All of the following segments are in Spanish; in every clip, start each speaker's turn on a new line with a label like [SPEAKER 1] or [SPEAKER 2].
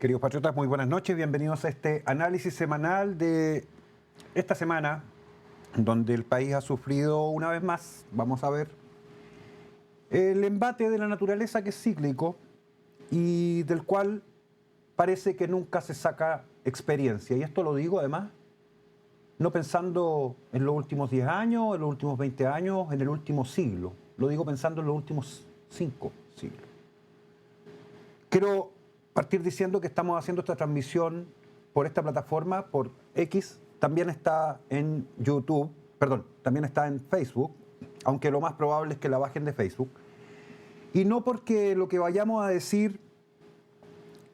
[SPEAKER 1] Queridos patriotas, muy buenas noches. Bienvenidos a este análisis semanal de esta semana, donde el país ha sufrido una vez más, vamos a ver, el embate de la naturaleza que es cíclico y del cual parece que nunca se saca experiencia. Y esto lo digo además no pensando en los últimos 10 años, en los últimos 20 años, en el último siglo. Lo digo pensando en los últimos 5 siglos. Quiero partir diciendo que estamos haciendo esta transmisión por esta plataforma, por X, también está en YouTube, perdón, también está en Facebook, aunque lo más probable es que la bajen de Facebook. Y no porque lo que vayamos a decir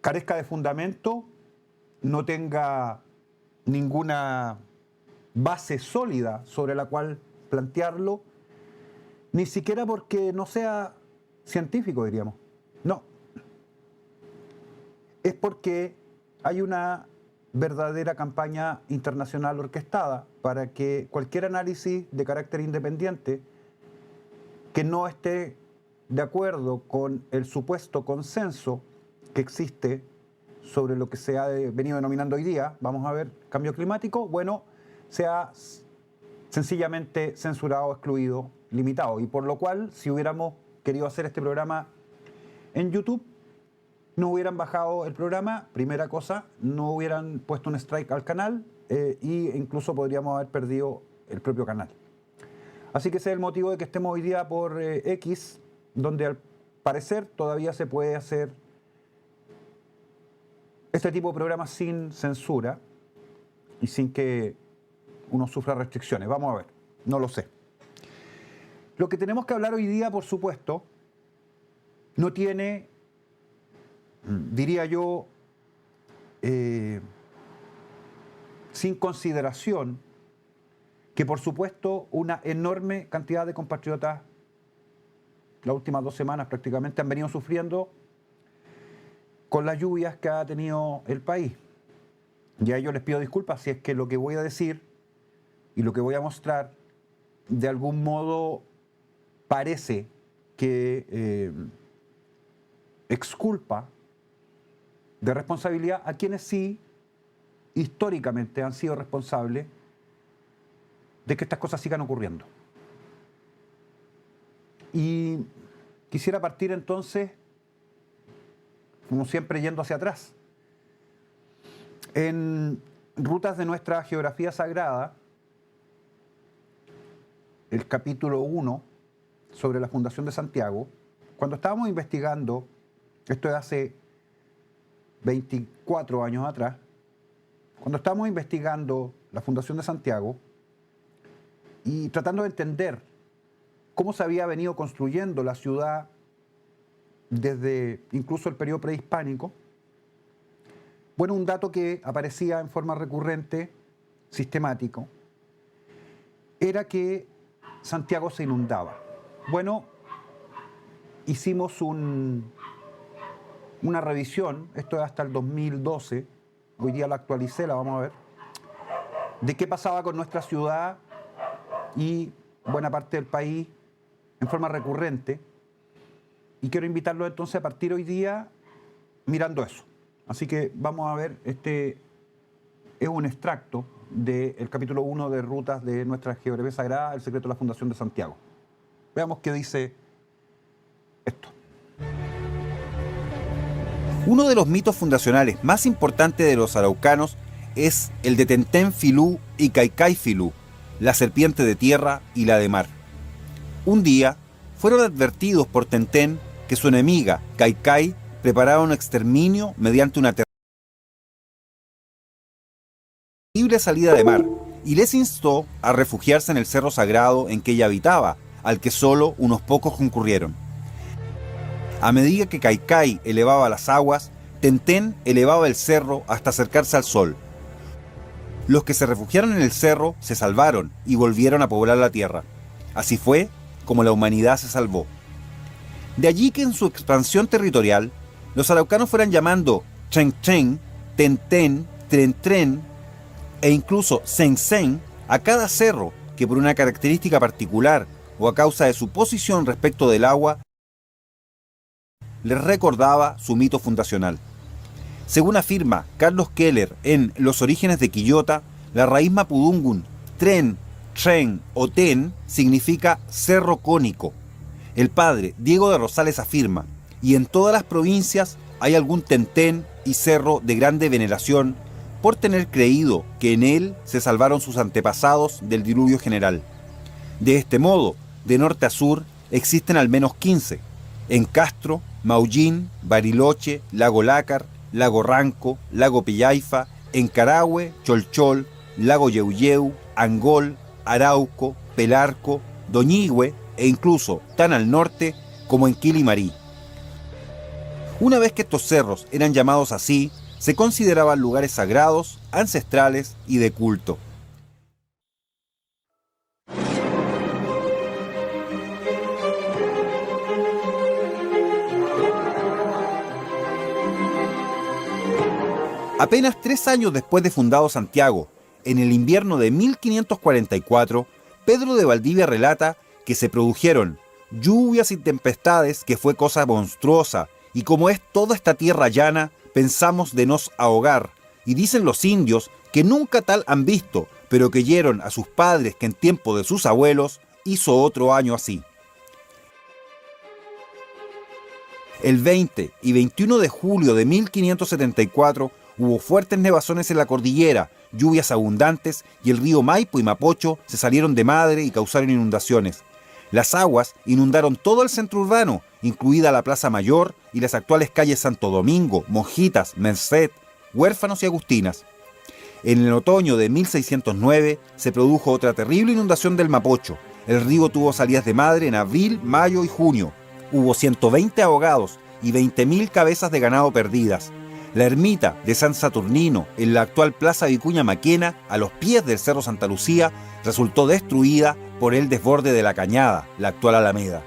[SPEAKER 1] carezca de fundamento, no tenga ninguna base sólida sobre la cual plantearlo, ni siquiera porque no sea científico, diríamos. No. Es porque hay una verdadera campaña internacional orquestada para que cualquier análisis de carácter independiente que no esté de acuerdo con el supuesto consenso que existe sobre lo que se ha venido denominando hoy día, vamos a ver, cambio climático, bueno, sea sencillamente censurado, excluido, limitado. Y por lo cual, si hubiéramos querido hacer este programa en YouTube, no hubieran bajado el programa, primera cosa, no hubieran puesto un strike al canal e incluso podríamos haber perdido el propio canal. Así que ese es el motivo de que estemos hoy día por X, donde al parecer todavía se puede hacer este tipo de programas sin censura y sin que uno sufra restricciones. Vamos a ver, no lo sé. Lo que tenemos que hablar hoy día, por supuesto, no tiene, diría yo, sin consideración que, por supuesto, una enorme cantidad de compatriotas, las últimas 2 semanas prácticamente, han venido sufriendo con las lluvias que ha tenido el país. Y a ellos les pido disculpas si es que lo que voy a decir y lo que voy a mostrar de algún modo parece que exculpa de responsabilidad a quienes sí históricamente han sido responsables de que estas cosas sigan ocurriendo. Y quisiera partir entonces, como siempre, yendo hacia atrás. En Rutas de nuestra Geografía Sagrada, el capítulo 1 sobre la Fundación de Santiago, cuando estábamos investigando, esto es hace 24 años atrás, cuando estábamos investigando la Fundación de Santiago y tratando de entender cómo se había venido construyendo la ciudad desde incluso el periodo prehispánico, bueno, un dato que aparecía en forma recurrente, sistemático, era que Santiago se inundaba. Bueno, hicimos una revisión, esto es hasta el 2012, hoy día la actualicé, la vamos a ver, de qué pasaba con nuestra ciudad y buena parte del país en forma recurrente. Y quiero invitarlos entonces a partir hoy día mirando eso. Así que vamos a ver, este es un extracto del capítulo 1 de Rutas de nuestra Geografía Sagrada, el secreto de la Fundación de Santiago. Veamos qué dice esto.
[SPEAKER 2] Uno de los mitos fundacionales más importantes de los araucanos es el de Tentén Filú y Caicay Filú, la serpiente de tierra y la de mar. Un día fueron advertidos por Tentén que su enemiga, Caicay, preparaba un exterminio mediante una terrible salida de mar y les instó a refugiarse en el cerro sagrado en que ella habitaba, al que solo unos pocos concurrieron. A medida que Caicay elevaba las aguas, Tentén elevaba el cerro hasta acercarse al sol. Los que se refugiaron en el cerro se salvaron y volvieron a poblar la tierra. Así fue como la humanidad se salvó. De allí que en su expansión territorial, los araucanos fueran llamando Chen Chen, Tentén, Tren Tren e incluso Sen Sen a cada cerro que por una característica particular o a causa de su posición respecto del agua les recordaba su mito fundacional. Según afirma Carlos Keller en Los orígenes de Quillota, la raíz mapudungun tren, tren o ten significa cerro cónico. El padre Diego de Rosales afirma: y en todas las provincias hay algún tentén y cerro de grande veneración por tener creído que en él se salvaron sus antepasados del diluvio general. De este modo, de norte a sur, existen al menos 15, en Castro, Maullín, Bariloche, Lago Lácar, Lago Ranco, Lago Pillaifa, en Carahue, Cholchol, Lago Yeuyeu, Angol, Arauco, Pelarco, Doñigüe e incluso tan al norte como en Quilimarí. Una vez que estos cerros eran llamados así, se consideraban lugares sagrados, ancestrales y de culto. Apenas 3 años después de fundado Santiago, en el invierno de 1544, Pedro de Valdivia relata que se produjeron lluvias y tempestades, que fue cosa monstruosa, y como es toda esta tierra llana, pensamos de nos ahogar, y dicen los indios que nunca tal han visto, pero que oyeron a sus padres que en tiempo de sus abuelos hizo otro año así. El 20 y 21 de julio de 1574 hubo fuertes nevazones en la cordillera, lluvias abundantes, y el río Maipo y Mapocho se salieron de madre y causaron inundaciones. Las aguas inundaron todo el centro urbano, incluida la Plaza Mayor y las actuales calles Santo Domingo, Monjitas, Merced, Huérfanos y Agustinas. En el otoño de 1609 se produjo otra terrible inundación del Mapocho. El río tuvo salidas de madre en abril, mayo y junio. Hubo 120 ahogados y 20.000 cabezas de ganado perdidas. La ermita de San Saturnino, en la actual Plaza Vicuña Maquena, a los pies del Cerro Santa Lucía, resultó destruida por el desborde de la Cañada, la actual Alameda.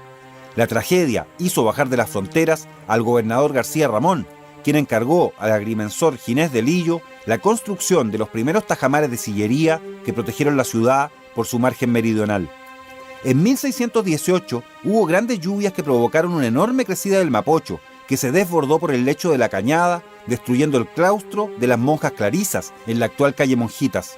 [SPEAKER 2] La tragedia hizo bajar de las fronteras al gobernador García Ramón, quien encargó al agrimensor Ginés de Lillo la construcción de los primeros tajamares de sillería que protegieron la ciudad por su margen meridional. En 1618 hubo grandes lluvias que provocaron una enorme crecida del Mapocho, que se desbordó por el lecho de la Cañada, destruyendo el claustro de las monjas clarisas en la actual calle Monjitas.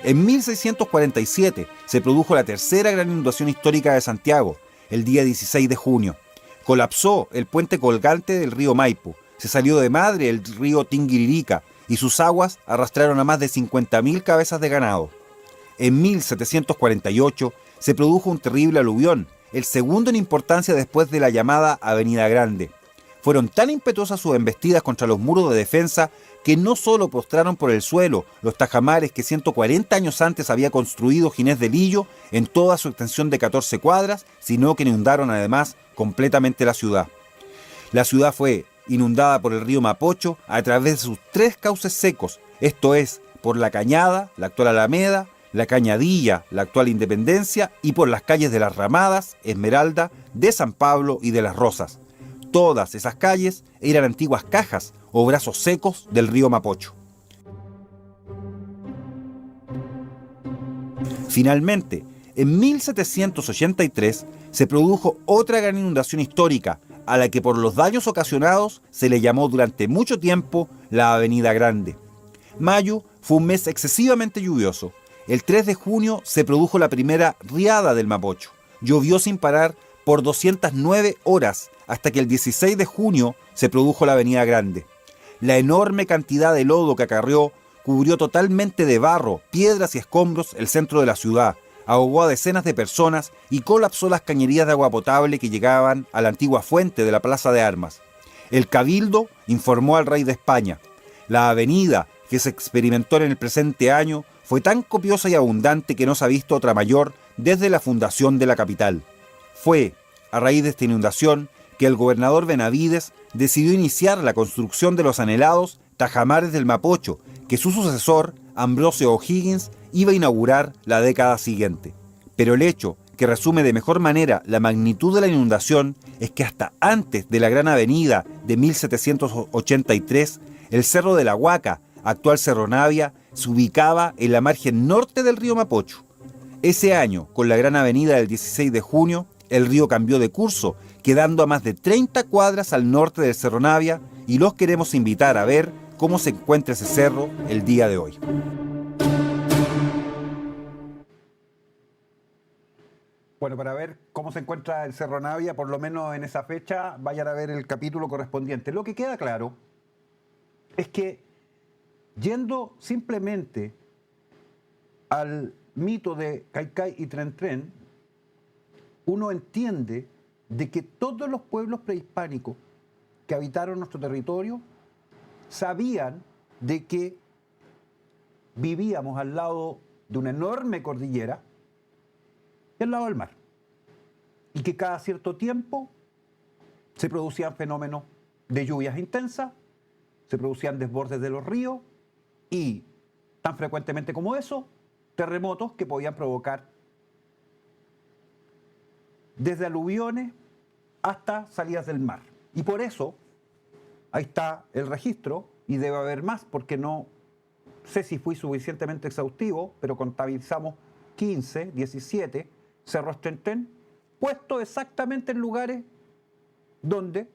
[SPEAKER 2] En 1647 se produjo la tercera gran inundación histórica de Santiago, el día 16 de junio. Colapsó el puente colgante del río Maipo, se salió de madre el río Tinguiririca y sus aguas arrastraron a más de 50.000 cabezas de ganado. En 1748 se produjo un terrible aluvión, el segundo en importancia después de la llamada Avenida Grande. Fueron tan impetuosas sus embestidas contra los muros de defensa que no solo postraron por el suelo los tajamares que 140 años antes había construido Ginés de Lillo en toda su extensión de 14 cuadras, sino que inundaron además completamente la ciudad. La ciudad fue inundada por el río Mapocho a través de sus 3 cauces secos, esto es, por la Cañada, la actual Alameda, la Cañadilla, la actual Independencia, y por las calles de las Ramadas, Esmeralda, de San Pablo y de las Rosas. Todas esas calles eran antiguas cajas o brazos secos del río Mapocho. Finalmente, en 1783 se produjo otra gran inundación histórica, a la que por los daños ocasionados se le llamó durante mucho tiempo la Avenida Grande. Mayo fue un mes excesivamente lluvioso. El 3 de junio se produjo la primera riada del Mapocho. Llovió sin parar por 209 horas, hasta que el 16 de junio se produjo la Avenida Grande. La enorme cantidad de lodo que acarreó cubrió totalmente de barro, piedras y escombros el centro de la ciudad, ahogó a decenas de personas y colapsó las cañerías de agua potable que llegaban a la antigua fuente de la Plaza de Armas. El Cabildo informó al rey de España: la avenida que se experimentó en el presente año fue tan copiosa y abundante que no se ha visto otra mayor desde la fundación de la capital. Fue a raíz de esta inundación que el gobernador Benavides decidió iniciar la construcción de los anhelados tajamares del Mapocho, que su sucesor, Ambrosio O'Higgins, iba a inaugurar la década siguiente. Pero el hecho que resume de mejor manera la magnitud de la inundación es que hasta antes de la Gran Avenida de 1783, el Cerro de la Huaca, actual Cerro Navia, se ubicaba en la margen norte del río Mapocho. Ese año, con la Gran Avenida del 16 de junio, el río cambió de curso, quedando a más de 30 cuadras al norte del Cerro Navia, y los queremos invitar a ver cómo se encuentra ese cerro el día de hoy.
[SPEAKER 1] Bueno, para ver cómo se encuentra el Cerro Navia, por lo menos en esa fecha, vayan a ver el capítulo correspondiente. Lo que queda claro es que, yendo simplemente al mito de Caicay y Tren Tren, uno entiende de que todos los pueblos prehispánicos que habitaron nuestro territorio sabían de que vivíamos al lado de una enorme cordillera y al lado del mar. Y que cada cierto tiempo se producían fenómenos de lluvias intensas, se producían desbordes de los ríos y, tan frecuentemente como eso, terremotos que podían provocar desde aluviones hasta salidas del mar. Y por eso, ahí está el registro, y debe haber más, porque no sé si fui suficientemente exhaustivo, pero contabilizamos 15, 17 cerros Tren Tren, puestos exactamente en lugares donde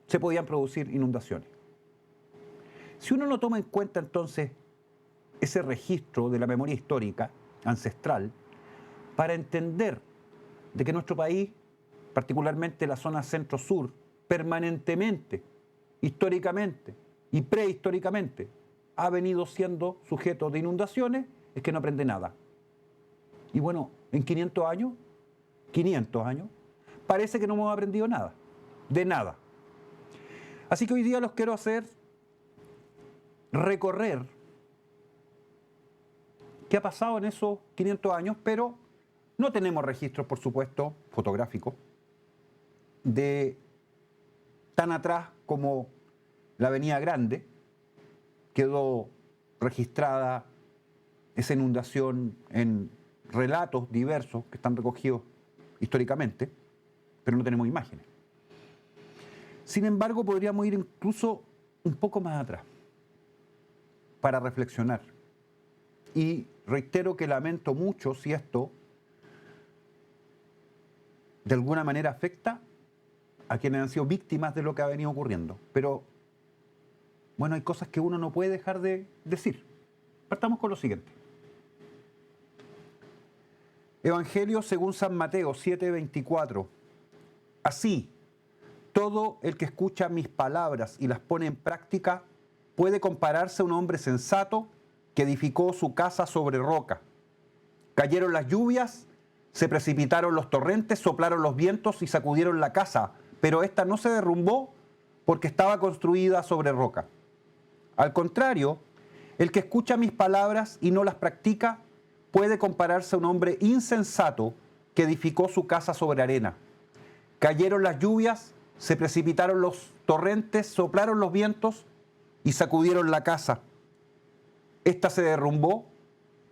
[SPEAKER 1] se podían producir inundaciones. Si uno no toma en cuenta entonces ese registro de la memoria histórica ancestral, para entender de que nuestro país, particularmente la zona centro-sur, permanentemente, históricamente y prehistóricamente, ha venido siendo sujeto de inundaciones, es que no aprende nada. Y bueno, en 500 años, parece que no hemos aprendido nada, de nada. Así que hoy día los quiero hacer recorrer qué ha pasado en esos 500 años, pero no tenemos registros, por supuesto, fotográficos, de tan atrás como la Avenida Grande. Quedó registrada esa inundación en relatos diversos que están recogidos históricamente, pero no tenemos imágenes. Sin embargo, podríamos ir incluso un poco más atrás para reflexionar. Y reitero que lamento mucho si esto de alguna manera afecta a quienes han sido víctimas de lo que ha venido ocurriendo. Pero, bueno, hay cosas que uno no puede dejar de decir. Partamos con lo siguiente. Evangelio según San Mateo 7:24. Así, todo el que escucha mis palabras y las pone en práctica puede compararse a un hombre sensato que edificó su casa sobre roca. Cayeron las lluvias, se precipitaron los torrentes, soplaron los vientos y sacudieron la casa, pero ésta no se derrumbó porque estaba construida sobre roca. Al contrario, el que escucha mis palabras y no las practica puede compararse a un hombre insensato que edificó su casa sobre arena. Cayeron las lluvias, se precipitaron los torrentes, soplaron los vientos y sacudieron la casa. Esta se derrumbó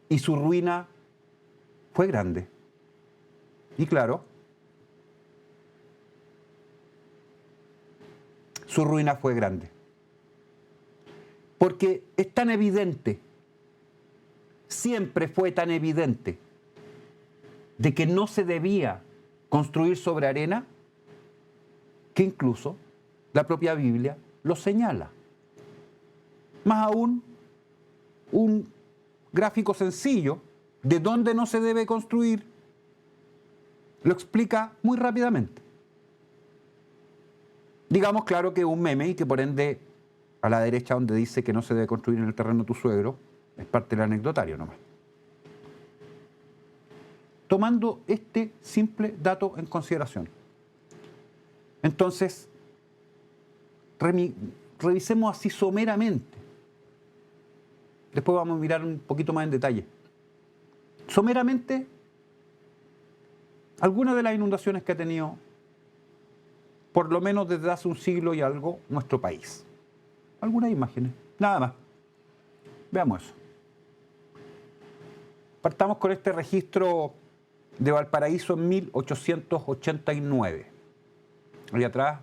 [SPEAKER 1] y su ruina fue grande. Y claro, su ruina fue grande. Porque es tan evidente, siempre fue tan evidente, de que no se debía construir sobre arena, que incluso la propia Biblia lo señala. Más aún, un gráfico sencillo de dónde no se debe construir lo explica muy rápidamente. Digamos, claro, que un meme y que por ende a la derecha donde dice que no se debe construir en el terreno de tu suegro es parte del anecdotario nomás. Tomando este simple dato en consideración. Entonces, revisemos así someramente. Después vamos a mirar un poquito más en detalle. Someramente, algunas de las inundaciones que ha tenido, por lo menos desde hace un siglo y algo, nuestro país. Algunas imágenes, nada más. Veamos eso. Partamos con este registro de Valparaíso en 1889. Ahí atrás,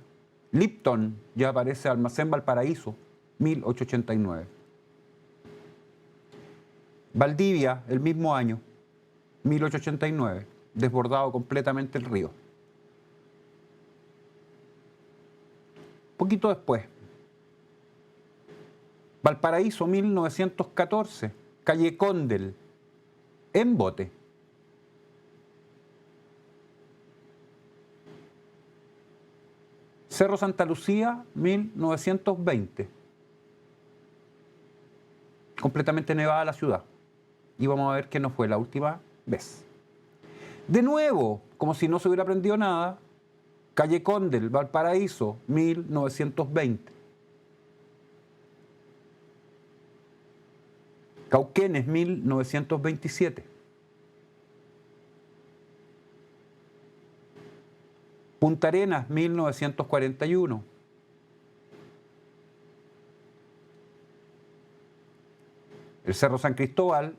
[SPEAKER 1] Lipton ya aparece, Almacén Valparaíso, 1889. Valdivia, el mismo año, 1889, desbordado completamente el río. Poquito después, Valparaíso, 1914, calle Condel, en bote. Cerro Santa Lucía, 1920. Completamente nevada la ciudad. Y vamos a ver que no fue la última vez. De nuevo, como si no se hubiera aprendido nada, calle Condel, Valparaíso, 1920. Cauquenes, 1927. Punta Arenas, 1941. El Cerro San Cristóbal,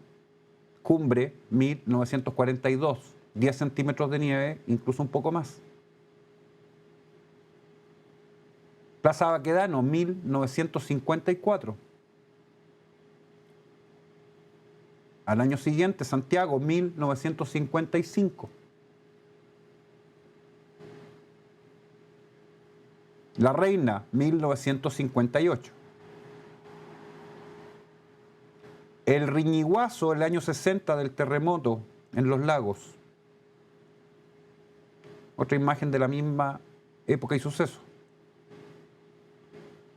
[SPEAKER 1] cumbre, 1942. 10 centímetros de nieve, incluso un poco más. Plaza Baquedano, 1954. Al año siguiente, Santiago, 1955. La Reina, 1958. El Riñiguazo, el año 60 del terremoto en Los Lagos. Otra imagen de la misma época y suceso.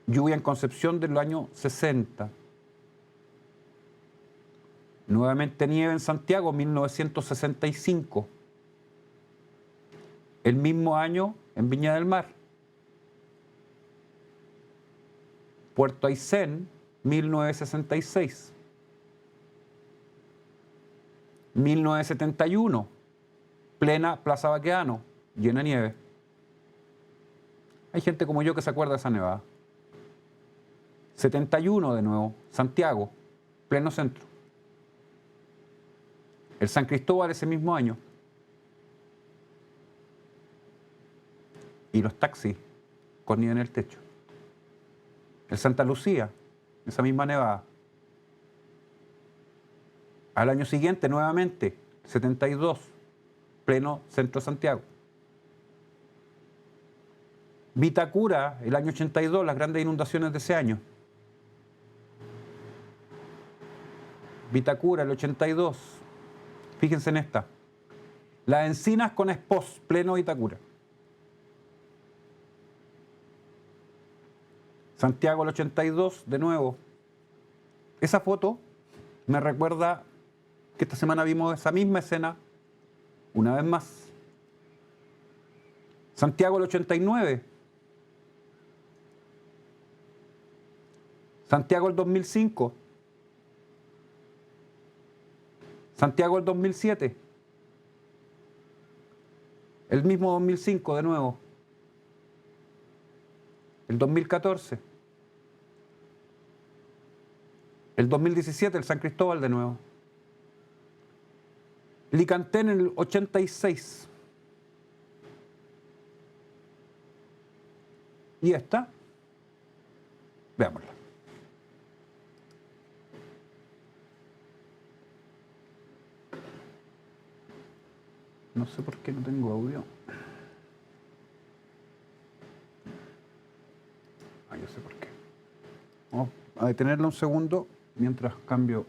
[SPEAKER 1] Lluvia en Concepción del año 60. Nuevamente nieve en Santiago, 1965. El mismo año en Viña del Mar. Puerto Aysén, 1966. 1971, plena Plaza Baquedano, llena de nieve. Hay gente como yo que se acuerda de esa nevada. 71 de nuevo, Santiago, pleno centro. El San Cristóbal ese mismo año. Y los taxis con nieve en el techo. El Santa Lucía, esa misma nevada. Al año siguiente, nuevamente, 72, pleno centro de Santiago. Vitacura, el año 82, las grandes inundaciones de ese año. Vitacura, el 82. Fíjense en esta. Las Encinas con Espós, pleno Vitacura. Santiago, el 82, de nuevo. Esa foto me recuerda que esta semana vimos esa misma escena una vez más. Santiago, el 89. Santiago, el 2005. Santiago, el 2007. El mismo 2005 de nuevo. El 2014. El 2017, el San Cristóbal de nuevo. Licantén en el 86. Y esta, veámosla. No sé por qué no tengo audio. Ah, yo sé por qué. Vamos a detenerla un segundo mientras cambio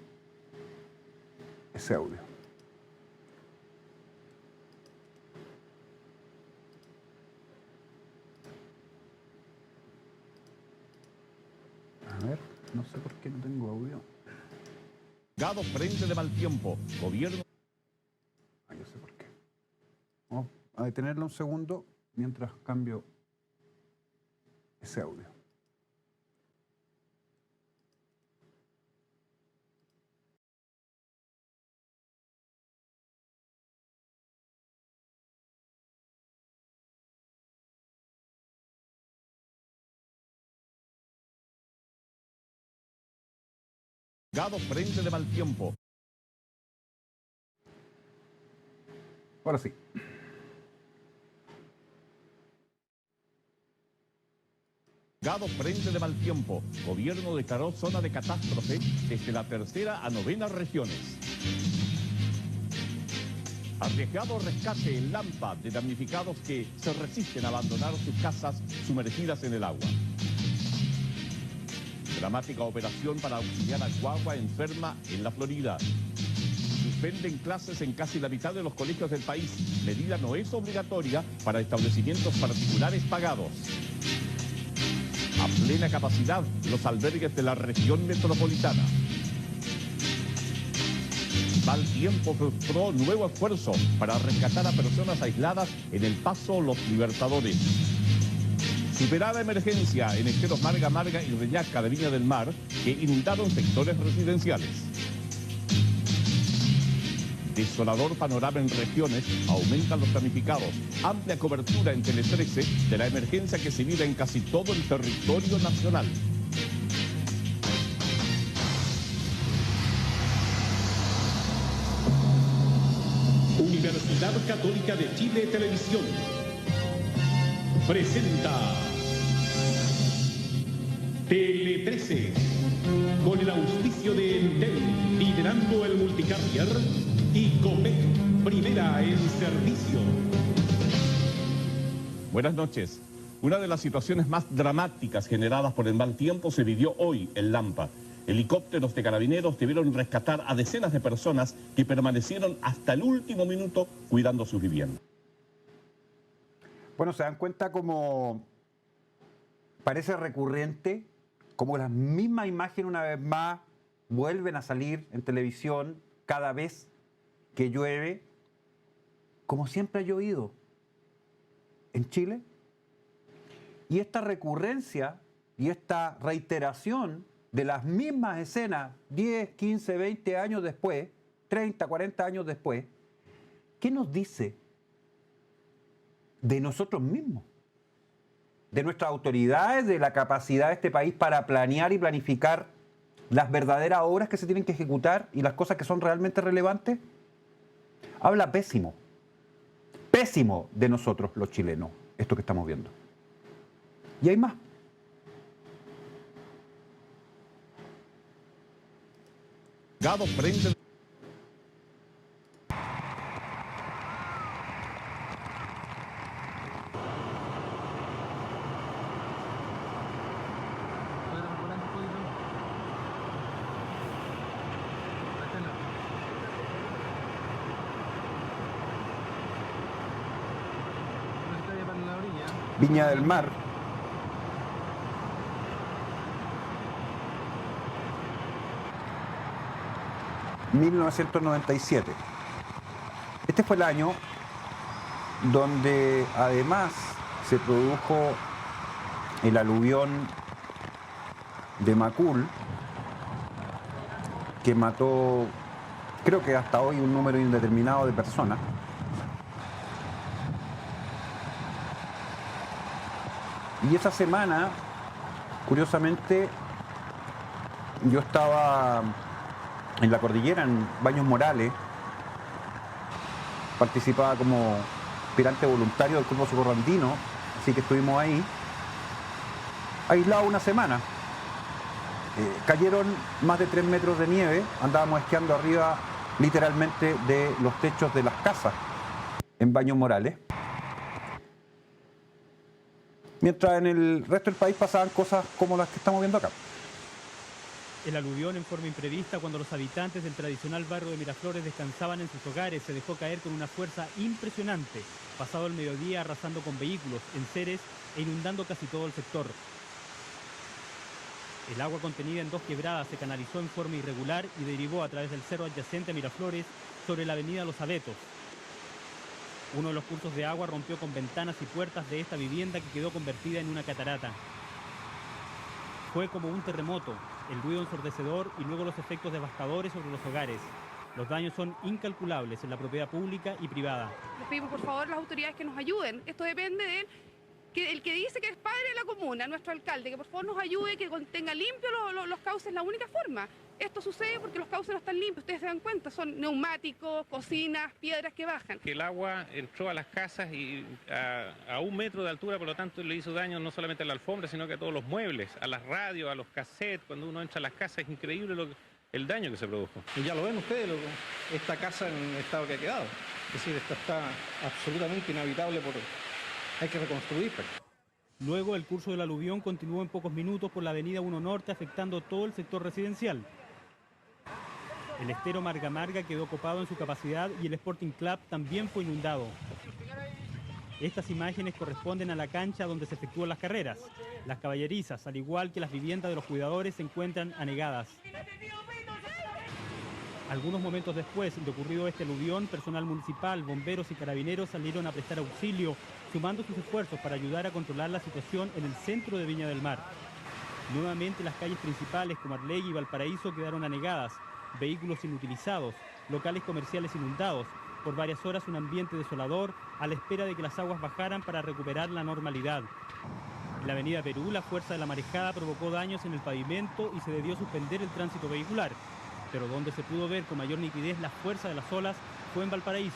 [SPEAKER 1] ese audio. A ver, no sé por qué no tengo audio.
[SPEAKER 3] Gado frente de mal tiempo. Gobierno.
[SPEAKER 1] Ah, yo sé por qué. Vamos a detenerla un segundo mientras cambio ese audio.
[SPEAKER 3] Gado frente de mal tiempo.
[SPEAKER 1] Ahora sí.
[SPEAKER 3] Gado frente de mal tiempo. Gobierno declaró zona de catástrofe desde la 3ª a 9ª regiones. Arriesgado rescate en Lampa de damnificados que se resisten a abandonar sus casas sumergidas en el agua. Dramática operación para auxiliar a guagua enferma en la Florida. Suspenden clases en casi la mitad de los colegios del país. Medida no es obligatoria para establecimientos particulares pagados. A plena capacidad los albergues de la región metropolitana. Mal tiempo frustró nuevo esfuerzo para rescatar a personas aisladas en el Paso Los Libertadores. Superada emergencia en esteros Marga Marga y Reñaca de Viña del Mar que inundaron sectores residenciales. Desolador panorama en regiones, aumentan los damnificados. Amplia cobertura en Tele 13 de la emergencia que se vive en casi todo el territorio nacional.
[SPEAKER 4] Universidad Católica de Chile Televisión presenta Tele 13 con el auspicio de Entel, liderando el multicarrier, y Copec, primera en servicio.
[SPEAKER 3] Buenas noches. Una de las situaciones más dramáticas generadas por el mal tiempo se vivió hoy en Lampa. Helicópteros de carabineros debieron rescatar a decenas de personas que permanecieron hasta el último minuto cuidando sus viviendas.
[SPEAKER 1] Bueno, se dan cuenta como parece recurrente, como las mismas imágenes una vez más vuelven a salir en televisión cada vez que llueve, como siempre ha llovido en Chile. Y esta recurrencia y esta reiteración de las mismas escenas 10, 15, 20 años después, 30, 40 años después, ¿qué nos dice de nosotros mismos? De nuestras autoridades, de la capacidad de este país para planear y planificar las verdaderas obras que se tienen que ejecutar y las cosas que son realmente relevantes. Habla pésimo de nosotros los chilenos, esto que estamos viendo. Y hay más.
[SPEAKER 3] Gado prende.
[SPEAKER 1] Viña del Mar. ...1997... Este fue el año donde además se produjo el aluvión de Macul, que mató, creo que hasta hoy, un número indeterminado de personas. Y esa semana, curiosamente, yo estaba en la cordillera, en Baños Morales, participaba como aspirante voluntario del Cuerpo Socorro Andino, así que estuvimos ahí, aislados una semana. Cayeron más de 3 metros de nieve, andábamos esquiando arriba, literalmente, de los techos de las casas en Baños Morales. Mientras en el resto del país pasaban cosas como las que estamos viendo acá.
[SPEAKER 5] El aluvión en forma imprevista cuando los habitantes del tradicional barrio de Miraflores descansaban en sus hogares se dejó caer con una fuerza impresionante, pasado el mediodía arrasando con vehículos, enseres e inundando casi todo el sector. El agua contenida en 2 quebradas se canalizó en forma irregular y derivó a través del cerro adyacente a Miraflores sobre la avenida Los Abetos. Uno de los cursos de agua rompió con ventanas y puertas de esta vivienda que quedó convertida en una catarata. Fue como un terremoto, el ruido ensordecedor y luego los efectos devastadores sobre los hogares. Los daños son incalculables en la propiedad pública y privada.
[SPEAKER 6] Les pedimos por favor a las autoridades que nos ayuden. Esto depende de el que dice que es padre de la comuna, nuestro alcalde, que por favor nos ayude, que tenga limpios los cauces, es la única forma. Esto sucede porque los cauces no están limpios, ustedes se dan cuenta, son neumáticos, cocinas, piedras que bajan.
[SPEAKER 7] El agua entró a las casas y a 1 metro de altura, por lo tanto le hizo daño no solamente a la alfombra, sino que a todos los muebles, a las radios, a los cassettes. Cuando uno entra a las casas es increíble el daño que se produjo.
[SPEAKER 8] Y ya lo ven ustedes, esta casa en el estado que ha quedado. Es decir, esta está absolutamente inhabitable, hay que reconstruir.
[SPEAKER 5] Luego, el curso del aluvión continuó en pocos minutos por la avenida 1 Norte, afectando todo el sector residencial. El estero Marga Marga quedó copado en su capacidad y el Sporting Club también fue inundado. Estas imágenes corresponden a la cancha donde se efectúan las carreras. Las caballerizas, al igual que las viviendas de los cuidadores, se encuentran anegadas. Algunos momentos después de ocurrido este aluvión, personal municipal, bomberos y carabineros salieron a prestar auxilio, sumando sus esfuerzos para ayudar a controlar la situación en el centro de Viña del Mar. Nuevamente las calles principales como Arlegui y Valparaíso quedaron anegadas, vehículos inutilizados, locales comerciales inundados, por varias horas un ambiente desolador a la espera de que las aguas bajaran para recuperar la normalidad. En la avenida Perú, la fuerza de la marejada provocó daños en el pavimento y se debió suspender el tránsito vehicular. Pero donde se pudo ver con mayor nitidez la fuerza de las olas fue en Valparaíso.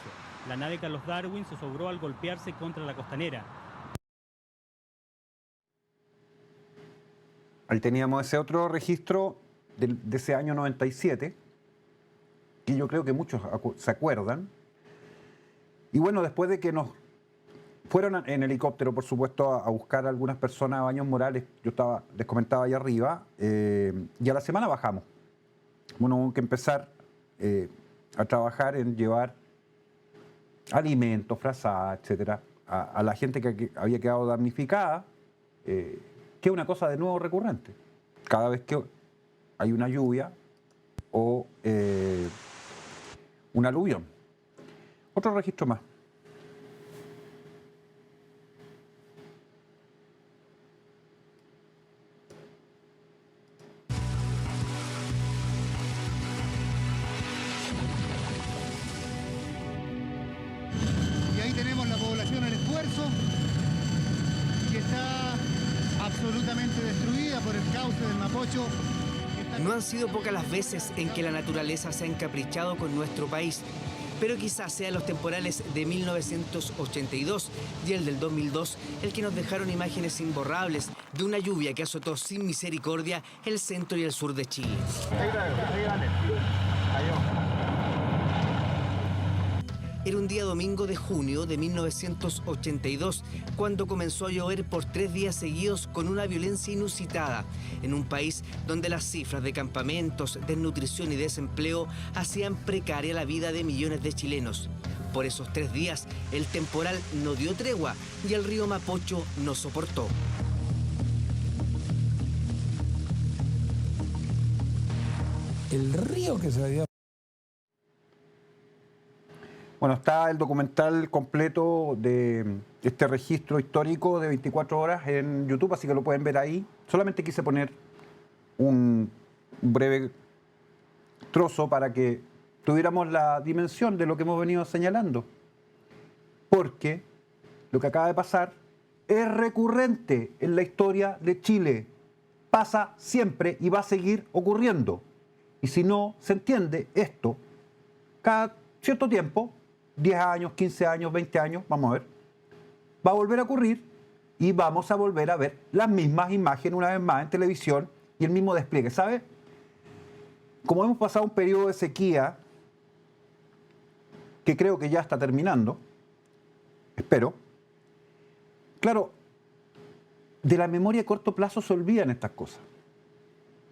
[SPEAKER 5] La nave Carlos Darwin se sobró al golpearse contra la costanera.
[SPEAKER 1] Ahí teníamos ese otro registro de ese año 97, que yo creo que muchos se acuerdan. Y bueno, después de que nos fueron en helicóptero, por supuesto, a buscar a algunas personas a Baños Morales, les comentaba allá arriba, y a la semana bajamos. Bueno, hubo que empezar a trabajar en llevar alimentos, frazadas, etcétera, a la gente que había quedado damnificada, que es una cosa de nuevo recurrente. Cada vez que hay una lluvia o un aluvión. Otro registro más.
[SPEAKER 9] Y ahí tenemos la población en esfuerzo, que está absolutamente destruida por el cauce del Mapocho.
[SPEAKER 10] No han sido pocas las veces en que la naturaleza se ha encaprichado con nuestro país, pero quizás sean los temporales de 1982 y el del 2002 el que nos dejaron imágenes imborrables de una lluvia que azotó sin misericordia el centro y el sur de Chile. Era un día domingo de junio de 1982, cuando comenzó a llover por 3 días seguidos con una violencia inusitada, en un país donde las cifras de campamentos, desnutrición y desempleo hacían precaria la vida de millones de chilenos. Por esos 3 días, el temporal no dio tregua y el río Mapocho no soportó.
[SPEAKER 11] El río que se había...
[SPEAKER 1] Bueno, está el documental completo de este registro histórico de 24 horas en YouTube, así que lo pueden ver ahí. Solamente quise poner un breve trozo para que tuviéramos la dimensión de lo que hemos venido señalando. Porque lo que acaba de pasar es recurrente en la historia de Chile. Pasa siempre y va a seguir ocurriendo. Y si no se entiende esto, cada cierto tiempo, 10 años, 15 años, 20 años, vamos a ver, va a volver a ocurrir y vamos a volver a ver las mismas imágenes una vez más en televisión y el mismo despliegue. ¿Sabe? Como hemos pasado un periodo de sequía, que creo que ya está terminando, espero, claro, de la memoria de corto plazo se olvidan estas cosas.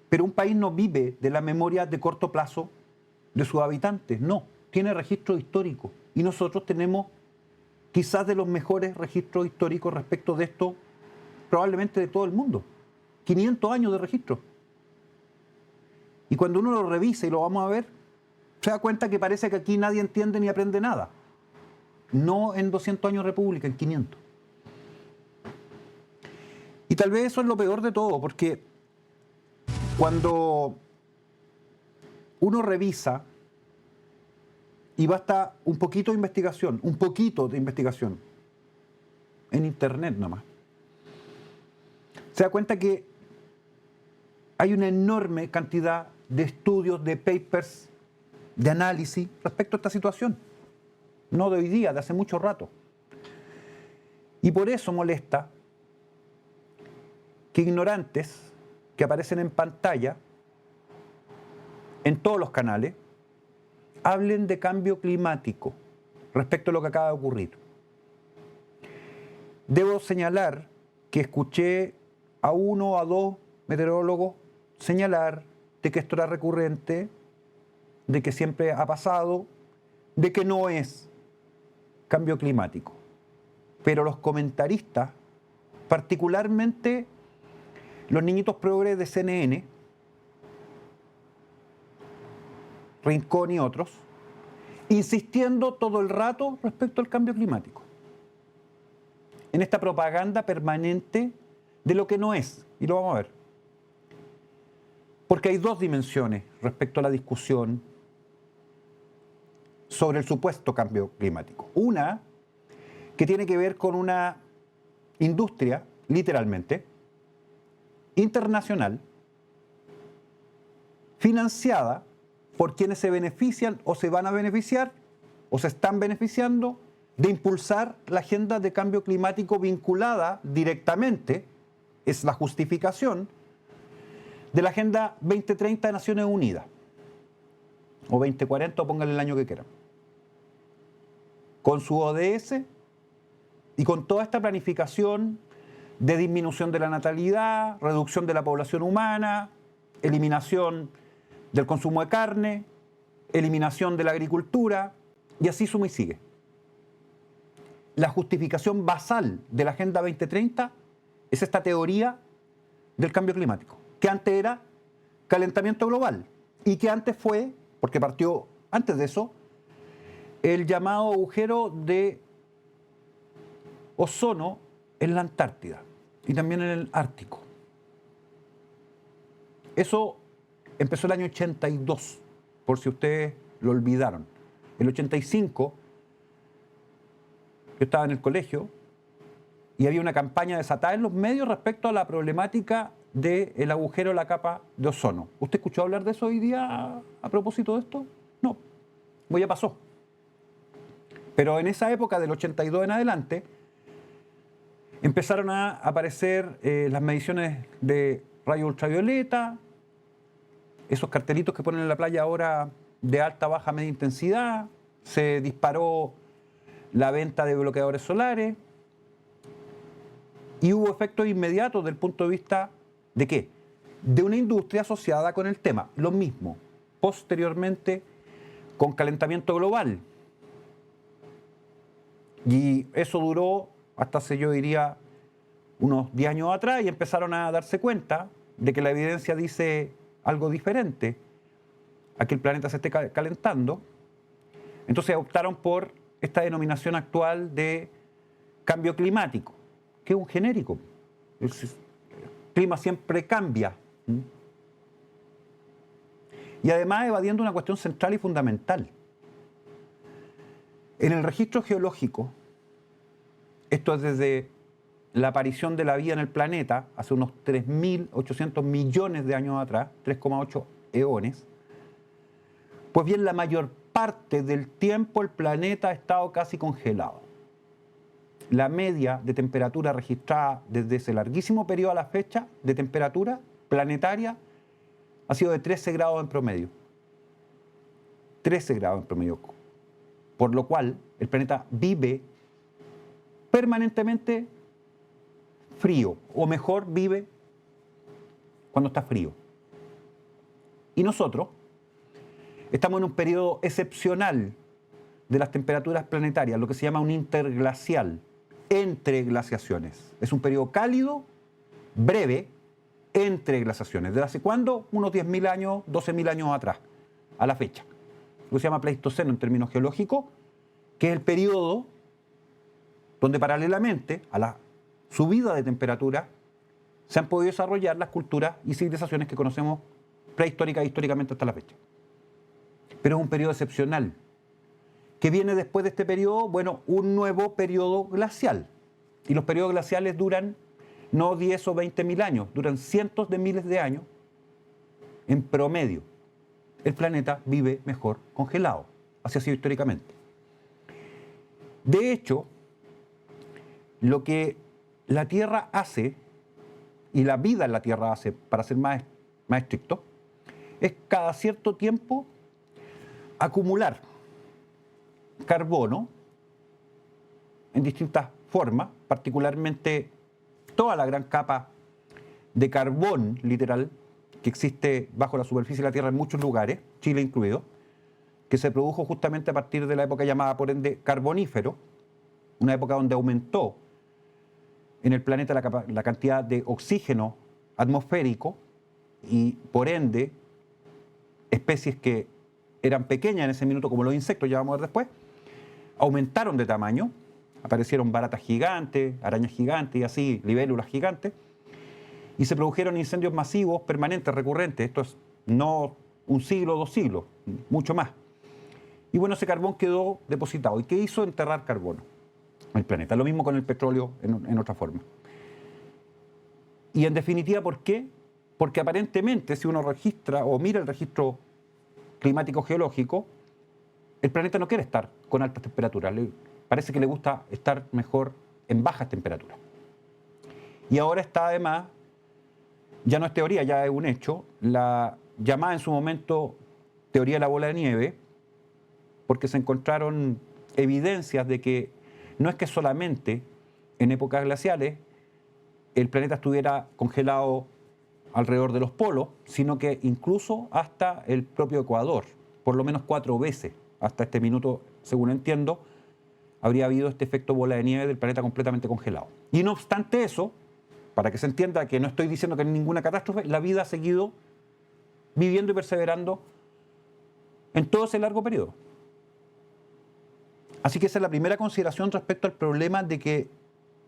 [SPEAKER 1] Pero un país no vive de la memoria de corto plazo de sus habitantes, no, tiene registro histórico. Y nosotros tenemos quizás de los mejores registros históricos respecto de esto, probablemente de todo el mundo. 500 años de registro. Y cuando uno lo revisa y lo vamos a ver, se da cuenta que parece que aquí nadie entiende ni aprende nada. No en 200 años de república, en 500. Y tal vez eso es lo peor de todo, porque cuando uno revisa y basta un poquito de investigación, en internet nomás, se da cuenta que hay una enorme cantidad de estudios, de papers, de análisis respecto a esta situación. No de hoy día, de hace mucho rato. Y por eso molesta que ignorantes que aparecen en pantalla, en todos los canales, hablen de cambio climático respecto a lo que acaba de ocurrir. Debo señalar que escuché a uno o a dos meteorólogos señalar de que esto era recurrente, de que siempre ha pasado, de que no es cambio climático. Pero los comentaristas, particularmente los niñitos progres de CNN, Rincón y otros, insistiendo todo el rato respecto al cambio climático. En esta propaganda permanente de lo que no es. Y lo vamos a ver. Porque hay dos dimensiones respecto a la discusión sobre el supuesto cambio climático. Una que tiene que ver con una industria, literalmente, internacional, financiada por quienes se benefician o se van a beneficiar o se están beneficiando de impulsar la agenda de cambio climático vinculada directamente, es la justificación, de la Agenda 2030 de Naciones Unidas, o 2040, o pónganle el año que quieran. Con su ODS y con toda esta planificación de disminución de la natalidad, reducción de la población humana, eliminación del consumo de carne, eliminación de la agricultura, y así suma y sigue. La justificación basal de la Agenda 2030 es esta teoría del cambio climático, que antes era calentamiento global y que antes fue, porque partió antes de eso, el llamado agujero de ozono en la Antártida y también en el Ártico. Eso empezó el año 82, por si ustedes lo olvidaron. El 85, yo estaba en el colegio y había una campaña desatada en los medios respecto a la problemática del agujero de la capa de ozono. ¿Usted escuchó hablar de eso hoy día a propósito de esto? No, pues ya pasó. Pero en esa época, del 82 en adelante, empezaron a aparecer las mediciones de rayos ultravioleta, esos cartelitos que ponen en la playa ahora de alta, baja, media intensidad, se disparó la venta de bloqueadores solares y hubo efectos inmediatos desde el punto de vista ¿de qué? De una industria asociada con el tema. Lo mismo, posteriormente, con calentamiento global. Y eso duró hasta hace, yo diría, unos 10 años atrás y empezaron a darse cuenta de que la evidencia dice algo diferente a que el planeta se esté calentando. Entonces optaron por esta denominación actual de cambio climático, que es un genérico. El clima siempre cambia. Y además evadiendo una cuestión central y fundamental. En el registro geológico, esto es desde la aparición de la vida en el planeta, hace unos 3.800 millones de años atrás, 3,8 eones, pues bien, la mayor parte del tiempo el planeta ha estado casi congelado. La media de temperatura registrada desde ese larguísimo periodo a la fecha de temperatura planetaria ha sido de 13 grados en promedio. 13 grados en promedio. Por lo cual el planeta vive permanentemente frío, o mejor, vive cuando está frío. Y nosotros estamos en un periodo excepcional de las temperaturas planetarias, lo que se llama un interglacial, entre glaciaciones. Es un periodo cálido, breve, entre glaciaciones. ¿Desde hace cuándo? Unos 10.000 años, 12.000 años atrás, a la fecha. Lo que se llama Pleistoceno en términos geológicos, que es el periodo donde paralelamente a la subida de temperatura se han podido desarrollar las culturas y civilizaciones que conocemos prehistóricas e históricamente hasta la fecha. Pero es un periodo excepcional. ¿Qué viene después de este periodo? Bueno, un nuevo periodo glacial. Y los periodos glaciales duran no 10 o 20.000 años, duran cientos de miles de años en promedio. El planeta vive mejor congelado. Así ha sido históricamente. De hecho, lo que la Tierra hace, y la vida en la Tierra hace, para ser más estricto, es cada cierto tiempo acumular carbono en distintas formas, particularmente toda la gran capa de carbón, literal, que existe bajo la superficie de la Tierra en muchos lugares, Chile incluido, que se produjo justamente a partir de la época llamada, por ende, carbonífero, una época donde aumentó en el planeta la cantidad de oxígeno atmosférico y, por ende, especies que eran pequeñas en ese minuto, como los insectos, ya vamos a ver después, aumentaron de tamaño, aparecieron baratas gigantes, arañas gigantes y así, libélulas gigantes, y se produjeron incendios masivos, permanentes, recurrentes. Esto es no un siglo, 2 siglos, mucho más. Y bueno, ese carbón quedó depositado. ¿Y qué hizo? Enterrar carbono en el planeta. Lo mismo con el petróleo en otra forma. Y en definitiva, ¿por qué? Porque aparentemente, si uno registra o mira el registro climático geológico, el planeta no quiere estar con altas temperaturas. Parece que le gusta estar mejor en bajas temperaturas. Y ahora está además, ya no es teoría, ya es un hecho, la llamada en su momento teoría de la bola de nieve, porque se encontraron evidencias de que no es que solamente en épocas glaciales el planeta estuviera congelado alrededor de los polos, sino que incluso hasta el propio Ecuador, por lo menos 4 veces hasta este minuto, según entiendo, habría habido este efecto bola de nieve del planeta completamente congelado. Y no obstante eso, para que se entienda que no estoy diciendo que hay ninguna catástrofe, la vida ha seguido viviendo y perseverando en todo ese largo periodo. Así que esa es la primera consideración respecto al problema de que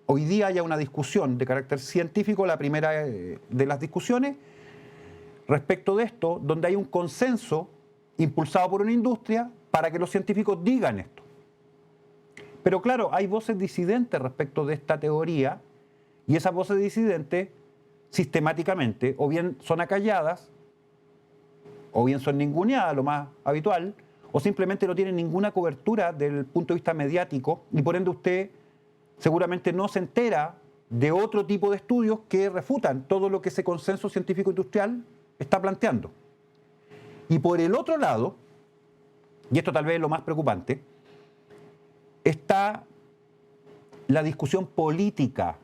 [SPEAKER 1] hoy día haya una discusión de carácter científico, la primera de las discusiones, respecto de esto, donde hay un consenso impulsado por una industria para que los científicos digan esto. Pero claro, hay voces disidentes respecto de esta teoría, y esas voces disidentes sistemáticamente o bien son acalladas, o bien son ninguneadas, lo más habitual, o simplemente no tienen ninguna cobertura desde el punto de vista mediático, y por ende usted seguramente no se entera de otro tipo de estudios que refutan todo lo que ese consenso científico industrial está planteando. Y por el otro lado, y esto tal vez es lo más preocupante, está la discusión política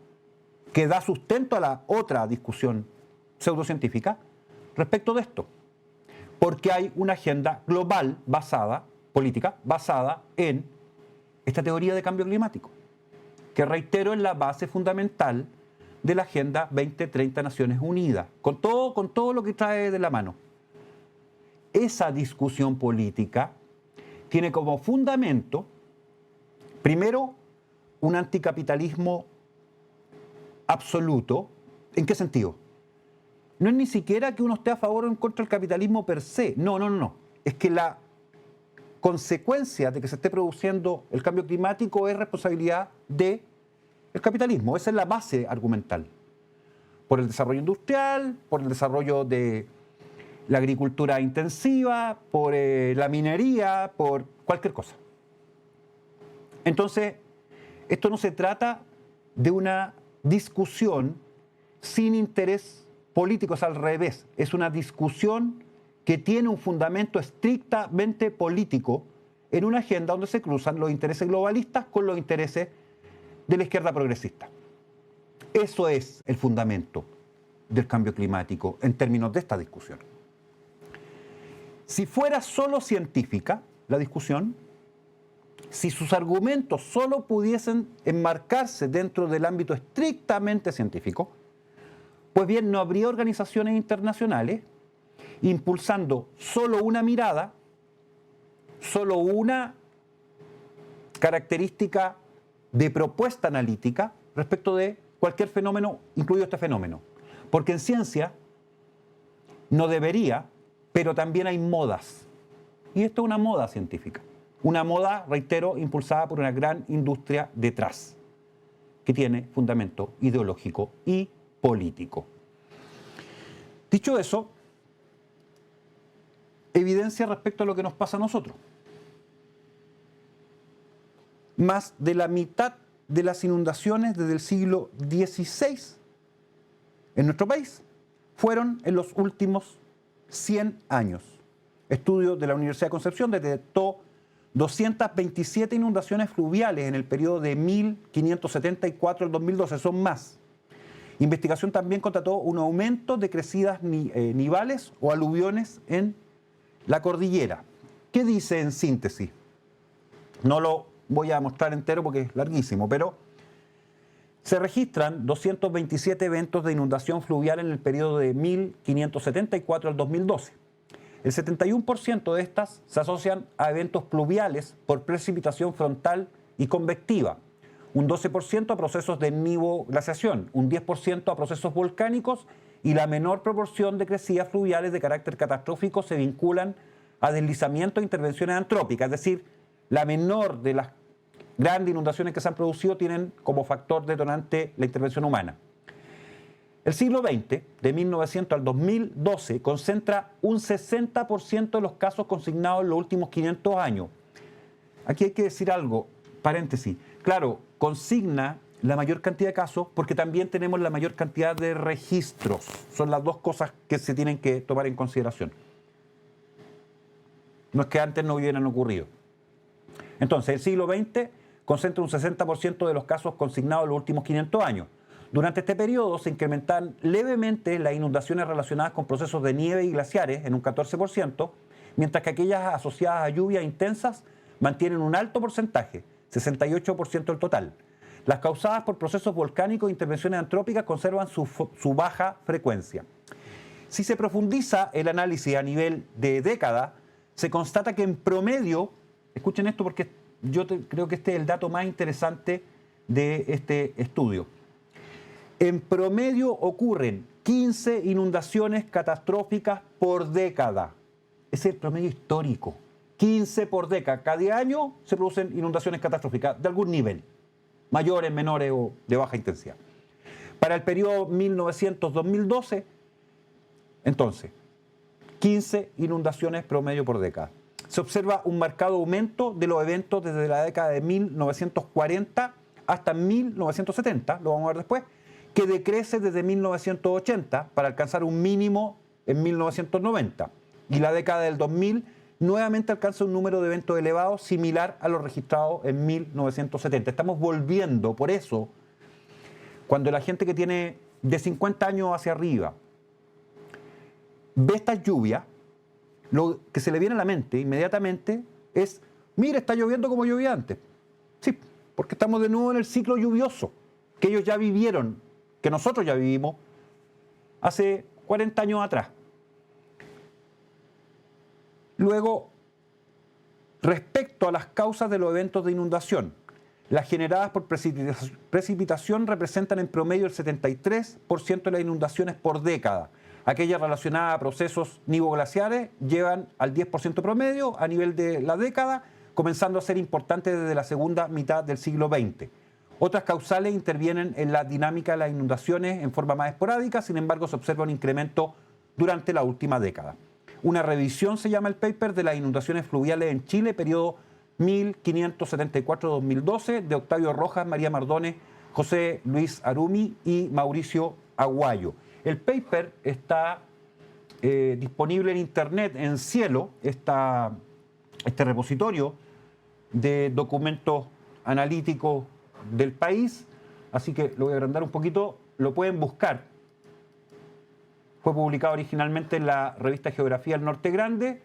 [SPEAKER 1] que da sustento a la otra discusión pseudocientífica respecto de esto. Porque hay una agenda global política, basada en esta teoría de cambio climático, que reitero es la base fundamental de la Agenda 2030 Naciones Unidas, con todo lo que trae de la mano. Esa discusión política tiene como fundamento, primero, un anticapitalismo absoluto. ¿En qué sentido? No es ni siquiera que uno esté a favor o en contra del capitalismo per se. No. Es que la consecuencia de que se esté produciendo el cambio climático es responsabilidad del capitalismo. Esa es la base argumental. Por el desarrollo industrial, por el desarrollo de la agricultura intensiva, por la minería, por cualquier cosa. Entonces, esto no se trata de una discusión sin interés político, es al revés. Es una discusión que tiene un fundamento estrictamente político en una agenda donde se cruzan los intereses globalistas con los intereses de la izquierda progresista. Eso es el fundamento del cambio climático en términos de esta discusión. Si fuera solo científica la discusión, si sus argumentos solo pudiesen enmarcarse dentro del ámbito estrictamente científico, pues bien, no habría organizaciones internacionales impulsando solo una mirada, solo una característica de propuesta analítica respecto de cualquier fenómeno, incluido este fenómeno. Porque en ciencia no debería, pero también hay modas. Y esto es una moda científica. Una moda, reitero, impulsada por una gran industria detrás, que tiene fundamento ideológico y político. Dicho eso, evidencia respecto a lo que nos pasa a nosotros. Más de la mitad de las inundaciones desde el siglo XVI en nuestro país fueron en los últimos 100 años. Estudio de la Universidad de Concepción detectó 227 inundaciones fluviales en el periodo de 1574 al 2012, son más. Investigación también constató un aumento de crecidas nivales o aluviones en la cordillera. ¿Qué dice en síntesis? No lo voy a mostrar entero porque es larguísimo, pero se registran 227 eventos de inundación fluvial en el periodo de 1574 al 2012. El 71% de estas se asocian a eventos pluviales por precipitación frontal y convectiva, un 12% a procesos de nivoglaciación, un 10% a procesos volcánicos y la menor proporción de crecidas fluviales de carácter catastrófico se vinculan a deslizamientos e intervenciones antrópicas, es decir, la menor de las grandes inundaciones que se han producido tienen como factor detonante la intervención humana. El siglo XX, de 1900 al 2012, concentra un 60% de los casos consignados en los últimos 500 años. Aquí hay que decir algo, paréntesis. Claro, consigna la mayor cantidad de casos porque también tenemos la mayor cantidad de registros. Son las dos cosas que se tienen que tomar en consideración. No es que antes no hubieran ocurrido. Entonces, el siglo XX concentra un 60% de los casos consignados en los últimos 500 años. Durante este periodo se incrementan levemente las inundaciones relacionadas con procesos de nieve y glaciares en un 14%, mientras que aquellas asociadas a lluvias intensas mantienen un alto porcentaje, 68% del total. Las causadas por procesos volcánicos e intervenciones antrópicas conservan su baja frecuencia. Si se profundiza el análisis a nivel de década, se constata que en promedio, escuchen esto porque yo creo que este es el dato más interesante de este estudio, en promedio ocurren 15 inundaciones catastróficas por década. Ese es el promedio histórico. 15 por década. Cada año se producen inundaciones catastróficas de algún nivel, mayores, menores o de baja intensidad. Para el periodo 1900-2012, entonces, 15 inundaciones promedio por década. Se observa un marcado aumento de los eventos desde la década de 1940 hasta 1970, lo vamos a ver después, que decrece desde 1980 para alcanzar un mínimo en 1990. Y la década del 2000 nuevamente alcanza un número de eventos elevados similar a los registrados en 1970. Estamos volviendo, por eso, cuando la gente que tiene de 50 años hacia arriba ve estas lluvias, lo que se le viene a la mente inmediatamente es, mira, está lloviendo como llovía antes. Sí, porque estamos de nuevo en el ciclo lluvioso que ellos ya vivieron, que nosotros ya vivimos hace 40 años atrás. Luego, respecto a las causas de los eventos de inundación, las generadas por precipitación representan en promedio el 73% de las inundaciones por década. Aquellas relacionadas a procesos nivoglaciares llevan al 10% promedio a nivel de la década, comenzando a ser importantes desde la segunda mitad del siglo XX. Otras causales intervienen en la dinámica de las inundaciones en forma más esporádica, sin embargo se observa un incremento durante la última década. Una revisión, se llama el paper, de las inundaciones fluviales en Chile, periodo 1574-2012, de Octavio Rojas, María Mardones, José Luis Arumi y Mauricio Aguayo. El paper está disponible en internet, en Cielo, este repositorio de documentos analíticos del país, así que lo voy a agrandar un poquito, lo pueden buscar. Fue publicado originalmente en la revista Geografía del Norte Grande.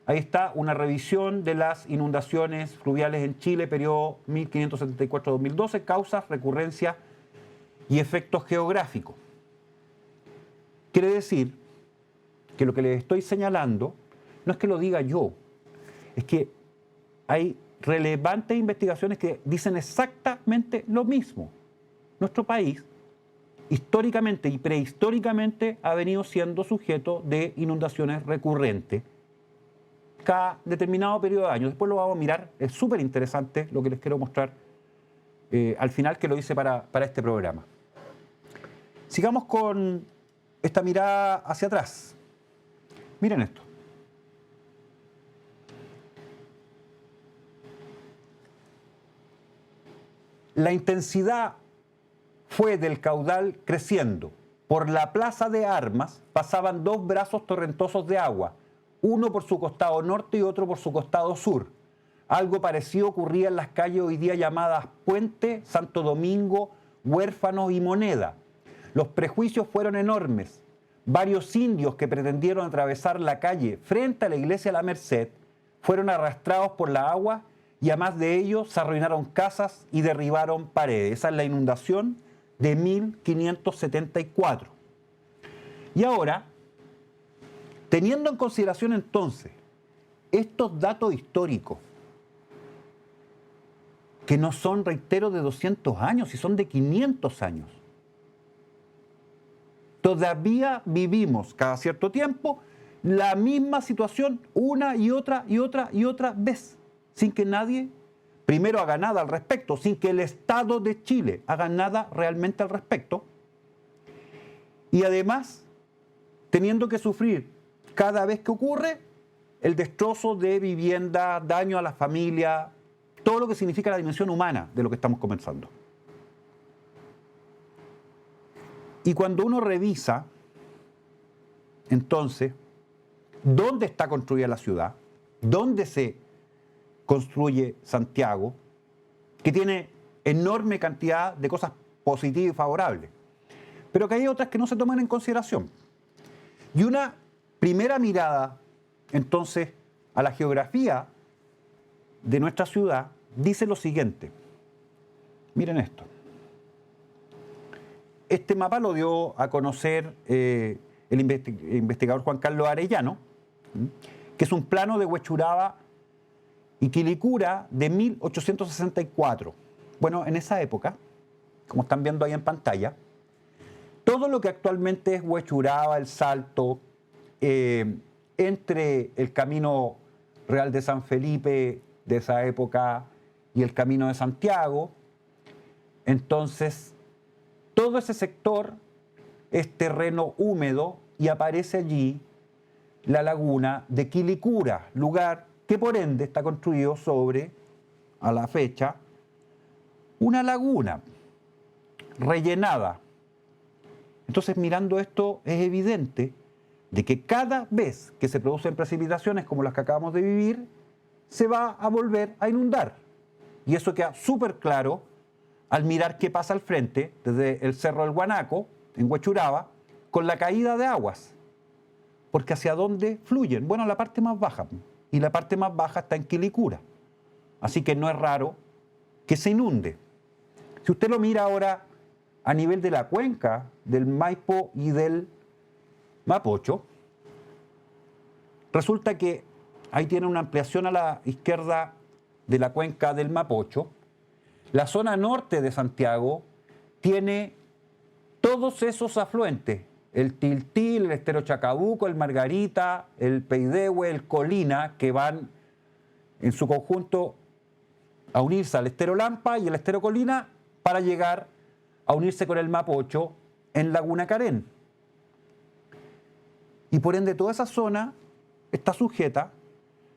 [SPEAKER 1] Ahí está una revisión de las inundaciones fluviales en Chile, periodo 1574-2012, causas, recurrencias y efectos geográficos. Quiere decir que lo que les estoy señalando no es que lo diga yo, es que hay relevantes investigaciones que dicen exactamente lo mismo. Nuestro país, históricamente y prehistóricamente, ha venido siendo sujeto de inundaciones recurrentes cada determinado periodo de años. Después lo vamos a mirar, es súper interesante lo que les quiero mostrar al final, que lo hice para este programa. Sigamos con esta mirada hacia atrás. Miren esto. La intensidad fue del caudal creciendo. Por la plaza de Armas pasaban dos brazos torrentosos de agua, uno por su costado norte y otro por su costado sur. Algo parecido ocurría en las calles hoy día llamadas Puente, Santo Domingo, Huérfanos y Moneda. Los prejuicios fueron enormes. Varios indios que pretendieron atravesar la calle frente a la iglesia de la Merced fueron arrastrados por la agua y a más de ellos se arruinaron casas y derribaron paredes. Esa es la inundación de 1574. Y ahora, teniendo en consideración entonces estos datos históricos, que no son, reitero, de 200 años, y son de 500 años, todavía vivimos cada cierto tiempo la misma situación una y otra y otra y otra vez, sin que nadie, primero, haga nada al respecto, sin que el Estado de Chile haga nada realmente al respecto, y además teniendo que sufrir cada vez que ocurre el destrozo de vivienda, daño a la familia, todo lo que significa la dimensión humana de lo que estamos comenzando. Y cuando uno revisa, entonces, dónde está construida la ciudad, dónde se construye Santiago, que tiene enorme cantidad de cosas positivas y favorables, pero que hay otras que no se toman en consideración. Y una primera mirada, entonces, a la geografía de nuestra ciudad dice lo siguiente. Miren esto. Este mapa lo dio a conocer el investigador Juan Carlos Arellano, que es un plano de Huechuraba y Quilicura de 1864. Bueno, en esa época, como están viendo ahí en pantalla, todo lo que actualmente es Huechuraba, El Salto, entre el Camino Real de San Felipe de esa época y el Camino de Santiago, entonces todo ese sector es terreno húmedo y aparece allí la laguna de Quilicura, lugar que por ende está construido sobre, a la fecha, una laguna rellenada. Entonces, mirando esto, es evidente de que cada vez que se producen precipitaciones como las que acabamos de vivir, se va a volver a inundar. Y eso queda súper claro al mirar qué pasa al frente, desde el Cerro del Guanaco, en Huechuraba, con la caída de aguas. Porque ¿hacia dónde fluyen? Bueno, la parte más baja. Y la parte más baja está en Quilicura. Así que no es raro que se inunde. Si usted lo mira ahora a nivel de la cuenca del Maipo y del Mapocho, resulta que ahí tiene una ampliación a la izquierda de la cuenca del Mapocho. La zona norte de Santiago tiene todos esos afluentes, el Tiltil, el Estero Chacabuco, el Margarita, el Peidehue, el Colina, que van en su conjunto a unirse al Estero Lampa y el Estero Colina para llegar a unirse con el Mapocho en Laguna Carén. Y por ende toda esa zona está sujeta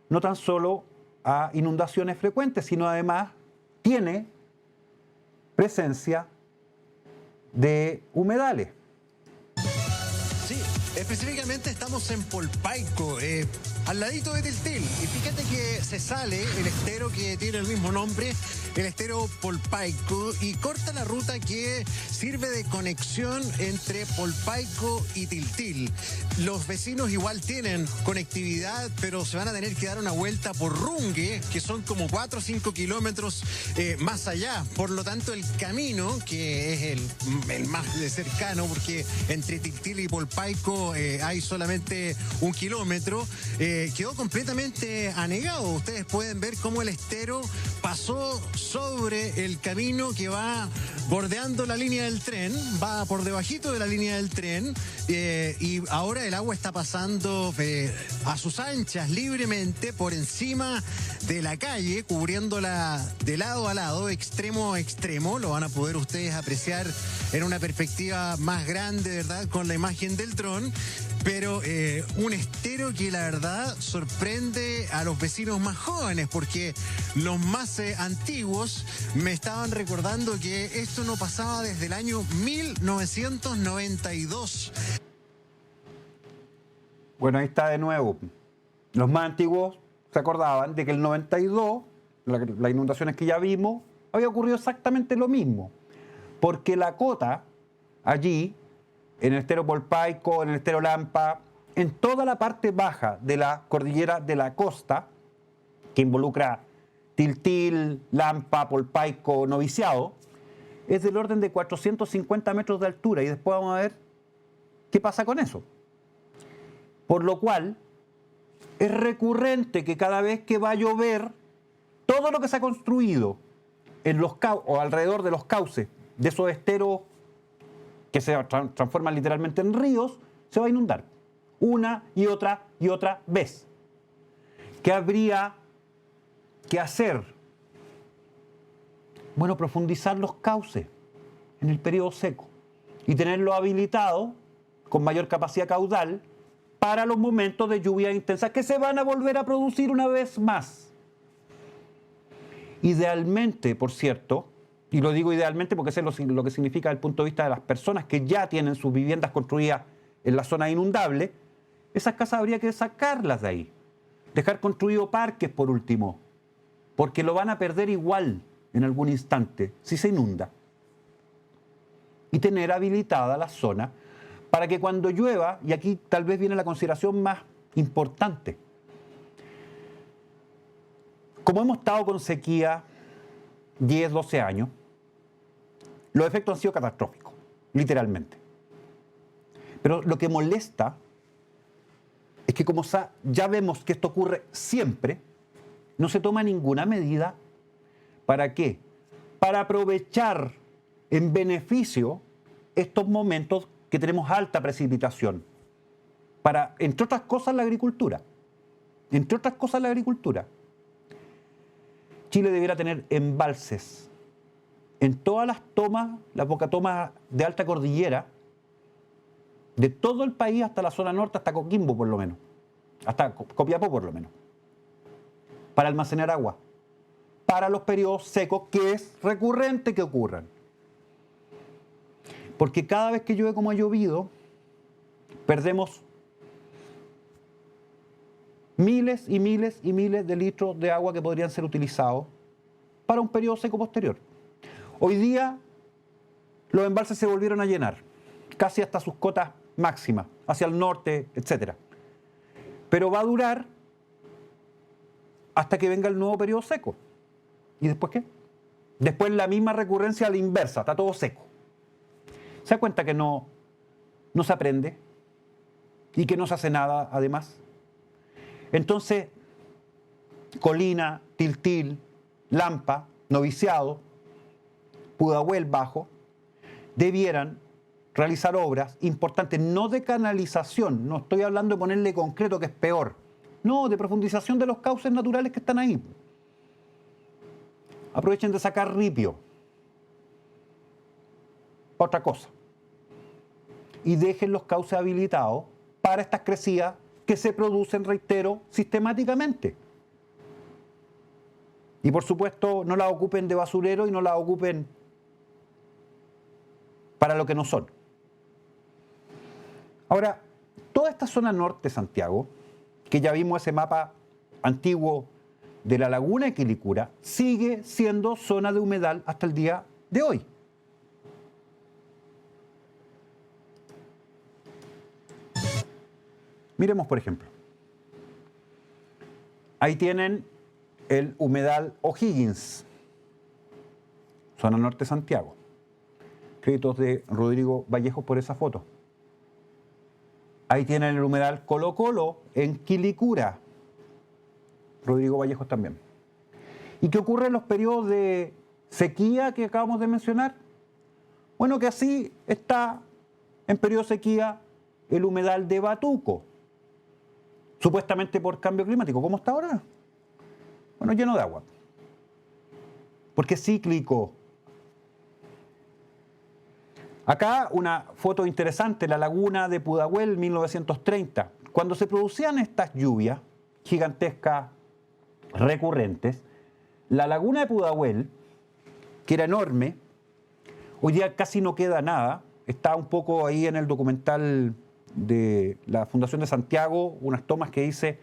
[SPEAKER 1] no tan solo a inundaciones frecuentes, sino además tiene presencia de humedales.
[SPEAKER 12] Sí, específicamente estamos en Polpaico, al ladito de Tiltil. Y fíjate que se sale el estero que tiene el mismo nombre, el estero Polpaico, y corta la ruta que sirve de conexión entre Polpaico y Tiltil. Los vecinos igual tienen conectividad, pero se van a tener que dar una vuelta por Rungue, que son como 4 o 5 kilómetros más allá. Por lo tanto, el camino, que es el más cercano, porque entre Tiltil y Polpaico hay solamente 1 kilómetro, quedó completamente anegado. Ustedes pueden ver cómo el estero pasó sobre el camino que va bordeando la línea del tren, va por debajito de la línea del tren, y ahora el agua está pasando a sus anchas libremente por encima de la calle, cubriéndola de lado a lado, extremo a extremo. Lo van a poder ustedes apreciar en una perspectiva más grande, ¿verdad?, con la imagen del dron. Pero un estero que la verdad sorprende a los vecinos más jóvenes, porque los más antiguos me estaban recordando que esto no pasaba desde el año 1992.
[SPEAKER 1] Bueno, ahí está de nuevo. Los más antiguos se acordaban de que el 92, las inundaciones que ya vimos, había ocurrido exactamente lo mismo. Porque la cota allí en el estero Polpaico, en el estero Lampa, en toda la parte baja de la cordillera de la costa, que involucra Tiltil, Lampa, Polpaico, Noviciado, es del orden de 450 metros de altura y después vamos a ver qué pasa con eso. Por lo cual, es recurrente que cada vez que va a llover, todo lo que se ha construido en los o alrededor de los cauces de esos esteros que se transforman literalmente en ríos, se va a inundar una y otra vez. ¿Qué habría que hacer? Bueno, profundizar los cauces en el periodo seco y tenerlos habilitados con mayor capacidad caudal para los momentos de lluvia intensa que se van a volver a producir una vez más. Idealmente, por cierto, y lo digo idealmente porque eso es lo que significa desde el punto de vista de las personas que ya tienen sus viviendas construidas en la zona inundable, esas casas habría que sacarlas de ahí. Dejar construidos parques por último, porque lo van a perder igual en algún instante si se inunda. Y tener habilitada la zona para que cuando llueva, y aquí tal vez viene la consideración más importante, como hemos estado con sequía 10, 12 años, los efectos han sido catastróficos, literalmente. Pero lo que molesta es que como ya vemos que esto ocurre siempre, no se toma ninguna medida. ¿Para qué? Para aprovechar en beneficio estos momentos que tenemos alta precipitación. Para, entre otras cosas, la agricultura. Entre otras cosas, la agricultura. Chile debiera tener embalses en todas las tomas, las bocatomas de alta cordillera, de todo el país hasta la zona norte, hasta Coquimbo por lo menos, hasta Copiapó por lo menos, para almacenar agua, para los periodos secos, que es recurrente que ocurran. Porque cada vez que llueve como ha llovido, perdemos miles y miles y miles de litros de agua que podrían ser utilizados para un periodo seco posterior. Hoy día los embalses se volvieron a llenar, casi hasta sus cotas máximas, hacia el norte, etc. Pero va a durar hasta que venga el nuevo periodo seco. ¿Y después qué? Después la misma recurrencia a la inversa, está todo seco. ¿Se da cuenta que no se aprende y que no se hace nada además? Entonces, Colina, Tiltil, Lampa, Noviciado, Pudahuel Bajo, debieran realizar obras importantes, no de canalización, no estoy hablando de ponerle concreto que es peor, no, de profundización de los cauces naturales que están ahí. Aprovechen de sacar ripio, otra cosa, y dejen los cauces habilitados para estas crecidas que se producen, reitero, sistemáticamente. Y por supuesto no las ocupen de basurero y no las ocupen para lo que no son. Ahora, toda esta zona norte de Santiago, que ya vimos ese mapa antiguo de la laguna de Quilicura, sigue siendo zona de humedal hasta el día de hoy. Miremos, por ejemplo. Ahí tienen el humedal O'Higgins, zona norte de Santiago. Créditos de Rodrigo Vallejo por esa foto. Ahí tienen el humedal Colo Colo en Quilicura. Rodrigo Vallejo también. ¿Y qué ocurre en los periodos de sequía que acabamos de mencionar? Bueno, que así está en periodo de sequía el humedal de Batuco, supuestamente por cambio climático. ¿Cómo está ahora? Bueno, lleno de agua. Porque es cíclico. Acá una foto interesante, la laguna de Pudahuel, 1930. Cuando se producían estas lluvias gigantescas, recurrentes, la laguna de Pudahuel, que era enorme, hoy día casi no queda nada. Está un poco ahí en el documental de la Fundación de Santiago, unas tomas que hice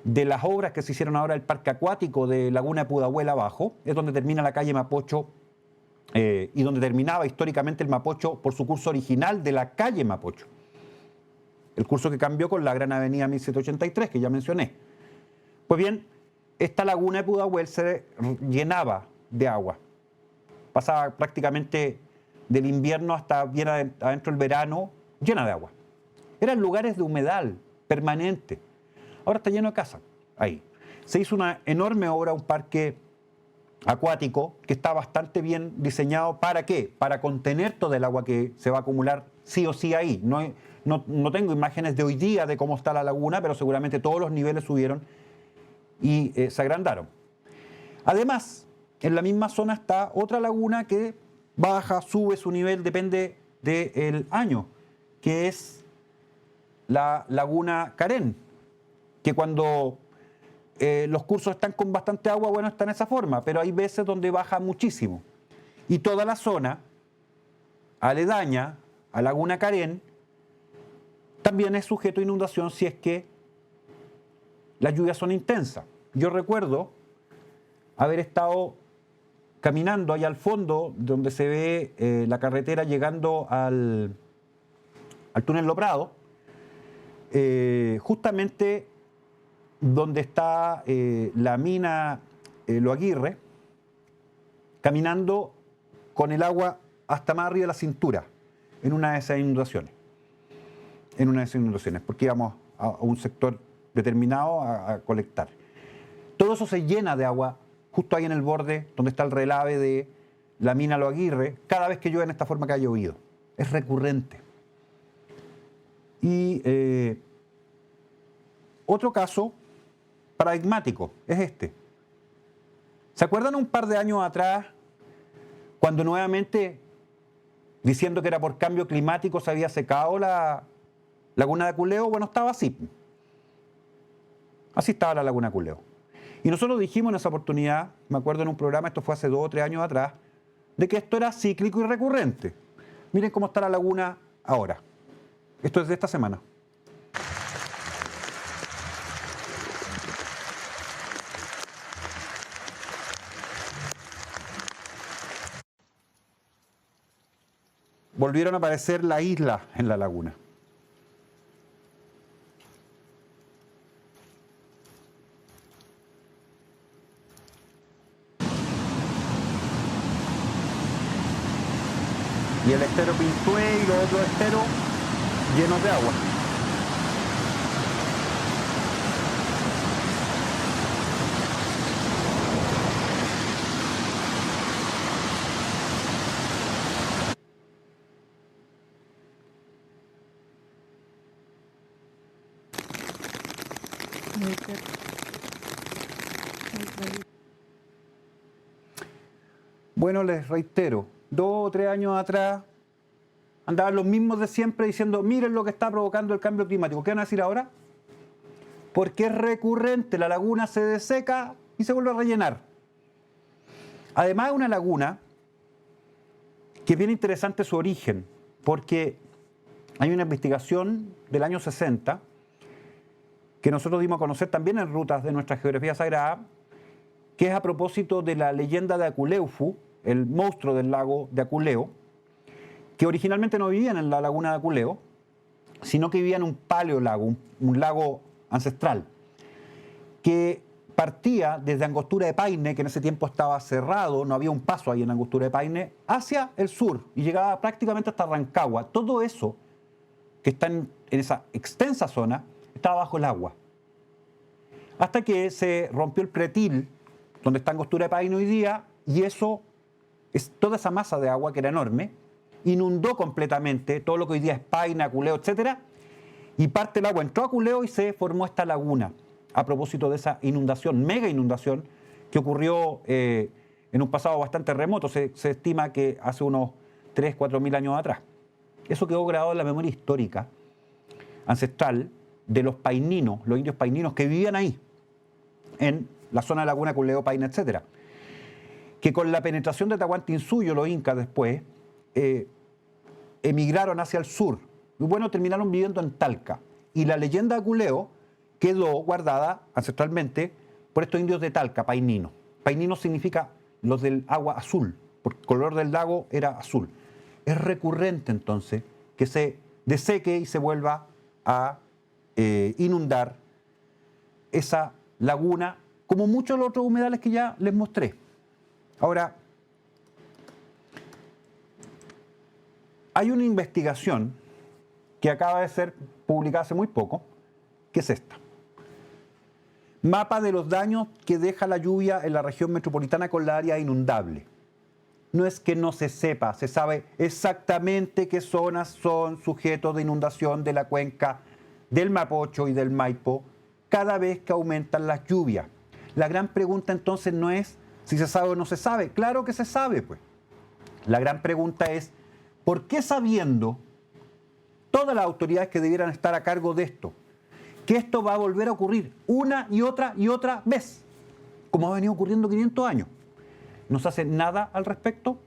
[SPEAKER 1] de las obras que se hicieron ahora del parque acuático de Laguna de Pudahuel abajo, es donde termina la calle Mapocho y donde terminaba históricamente el Mapocho por su curso original de la calle Mapocho. El curso que cambió con la Gran Avenida 1783, que ya mencioné. Pues bien, esta laguna de Pudahuel se llenaba de agua. Pasaba prácticamente del invierno hasta bien adentro del verano, llena de agua. Eran lugares de humedal permanente. Ahora está lleno de casas ahí. Se hizo una enorme obra, un parque acuático que está bastante bien diseñado. ¿Para qué? Para contener todo el agua que se va a acumular sí o sí ahí. No tengo imágenes de hoy día de cómo está la laguna, pero seguramente todos los niveles subieron y se agrandaron. Además, en la misma zona está otra laguna que baja, sube su nivel, depende del año, que es la laguna Carén, que cuando los cursos están con bastante agua, bueno, está en esa forma, pero hay veces donde baja muchísimo. Y toda la zona aledaña a laguna Carén también es sujeto a inundación si es que las lluvias son intensas. Yo recuerdo haber estado caminando allá al fondo, donde se ve la carretera llegando al túnel Lo Prado, justamente donde está la mina Lo Aguirre, caminando con el agua hasta más arriba de la cintura, en una de esas inundaciones. Porque íbamos a un sector determinado a colectar. Todo eso se llena de agua justo ahí en el borde donde está el relave de la mina Lo Aguirre, cada vez que llueve en esta forma que ha llovido. Es recurrente. Y otro caso paradigmático es este. ¿Se acuerdan un par de años atrás cuando nuevamente, diciendo que era por cambio climático, se había secado la laguna de Aculeo? Bueno, estaba así. Así estaba la laguna de Aculeo. Y nosotros dijimos en esa oportunidad, me acuerdo en un programa, esto fue hace 2 o 3 años atrás, de que esto era cíclico y recurrente. Miren cómo está la laguna ahora. Esto es de esta semana. Volvieron a aparecer la isla en la laguna. Y el estero Pintué y los otros esteros llenos de agua. Bueno, les reitero, 2 o 3 años atrás andaban los mismos de siempre diciendo, miren lo que está provocando el cambio climático. ¿Qué van a decir ahora? Porque es recurrente, la laguna se deseca y se vuelve a rellenar. Además es una laguna que es bien interesante su origen, porque hay una investigación del año 60 que nosotros dimos a conocer también en Rutas de nuestra Geografía Sagrada, que es a propósito de la leyenda de Aculeufu, el monstruo del lago de Aculeo, que originalmente no vivían en la laguna de Aculeo, sino que vivían en un paleolago, un lago ancestral, que partía desde Angostura de Paine, que en ese tiempo estaba cerrado, no había un paso ahí en Angostura de Paine, hacia el sur y llegaba prácticamente hasta Rancagua. Todo eso que está en esa extensa zona estaba bajo el agua. Hasta que se rompió el pretil, donde está Angostura de Paine hoy día, y eso, toda esa masa de agua que era enorme, inundó completamente todo lo que hoy día es Paine, Aculeo, etc. Y parte del agua entró a Aculeo y se formó esta laguna, a propósito de esa inundación, mega inundación, que ocurrió en un pasado bastante remoto. Se estima que hace unos 3.000 o 4.000 años atrás. Eso quedó grabado en la memoria histórica ancestral de los paininos, los indios paininos que vivían ahí, en la zona de Laguna, Aculeo, Paine, etc. Que con la penetración de Tahuantinsuyo, los incas después, emigraron hacia el sur. Y bueno, terminaron viviendo en Talca. Y la leyenda de Aculeo quedó guardada ancestralmente por estos indios de Talca, paininos. Paininos significa los del agua azul, porque el color del lago era azul. Es recurrente entonces que se deseque y se vuelva a inundar esa laguna, como muchos de los otros humedales que ya les mostré. Ahora, hay una investigación que acaba de ser publicada hace muy poco, que es esta. Mapa de los daños que deja la lluvia en la región metropolitana con la área inundable. No es que no se sepa, se sabe exactamente qué zonas son sujetos de inundación de la cuenca del Mapocho y del Maipo cada vez que aumentan las lluvias. La gran pregunta entonces no es si se sabe o no se sabe. Claro que se sabe, pues. La gran pregunta es, ¿por qué sabiendo todas las autoridades que debieran estar a cargo de esto, que esto va a volver a ocurrir una y otra vez, como ha venido ocurriendo 500 años? ¿No se hace nada al respecto?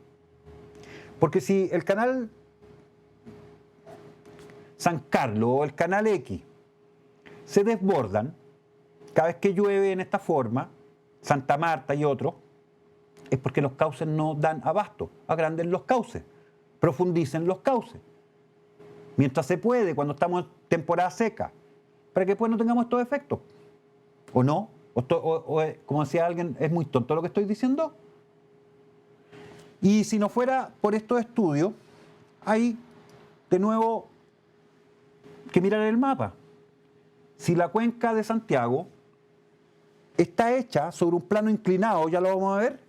[SPEAKER 1] Porque si el canal San Carlos o el canal X se desbordan cada vez que llueve en esta forma, Santa Marta y otros, es porque los cauces no dan abasto. Agranden los cauces, profundicen los cauces. Mientras se puede, cuando estamos en temporada seca, para que después no tengamos estos efectos. ¿O no? Como decía alguien, ¿es muy tonto lo que estoy diciendo? Y si no fuera por estos estudios, hay de nuevo que mirar el mapa. Si la cuenca de Santiago está hecha sobre un plano inclinado, ya lo vamos a ver,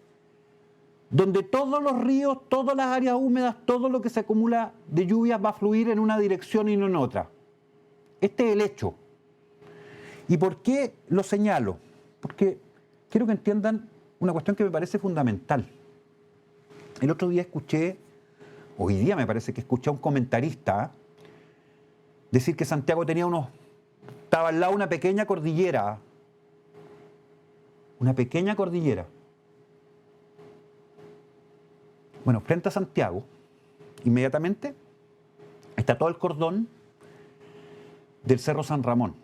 [SPEAKER 1] donde todos los ríos, todas las áreas húmedas, todo lo que se acumula de lluvias va a fluir en una dirección y no en otra. Este es el hecho. ¿Y por qué lo señalo? Porque quiero que entiendan una cuestión que me parece fundamental. El otro día hoy día me parece que escuché a un comentarista decir que Santiago estaba al lado de una pequeña cordillera. Una pequeña cordillera. Bueno, frente a Santiago, inmediatamente, está todo el cordón del Cerro San Ramón,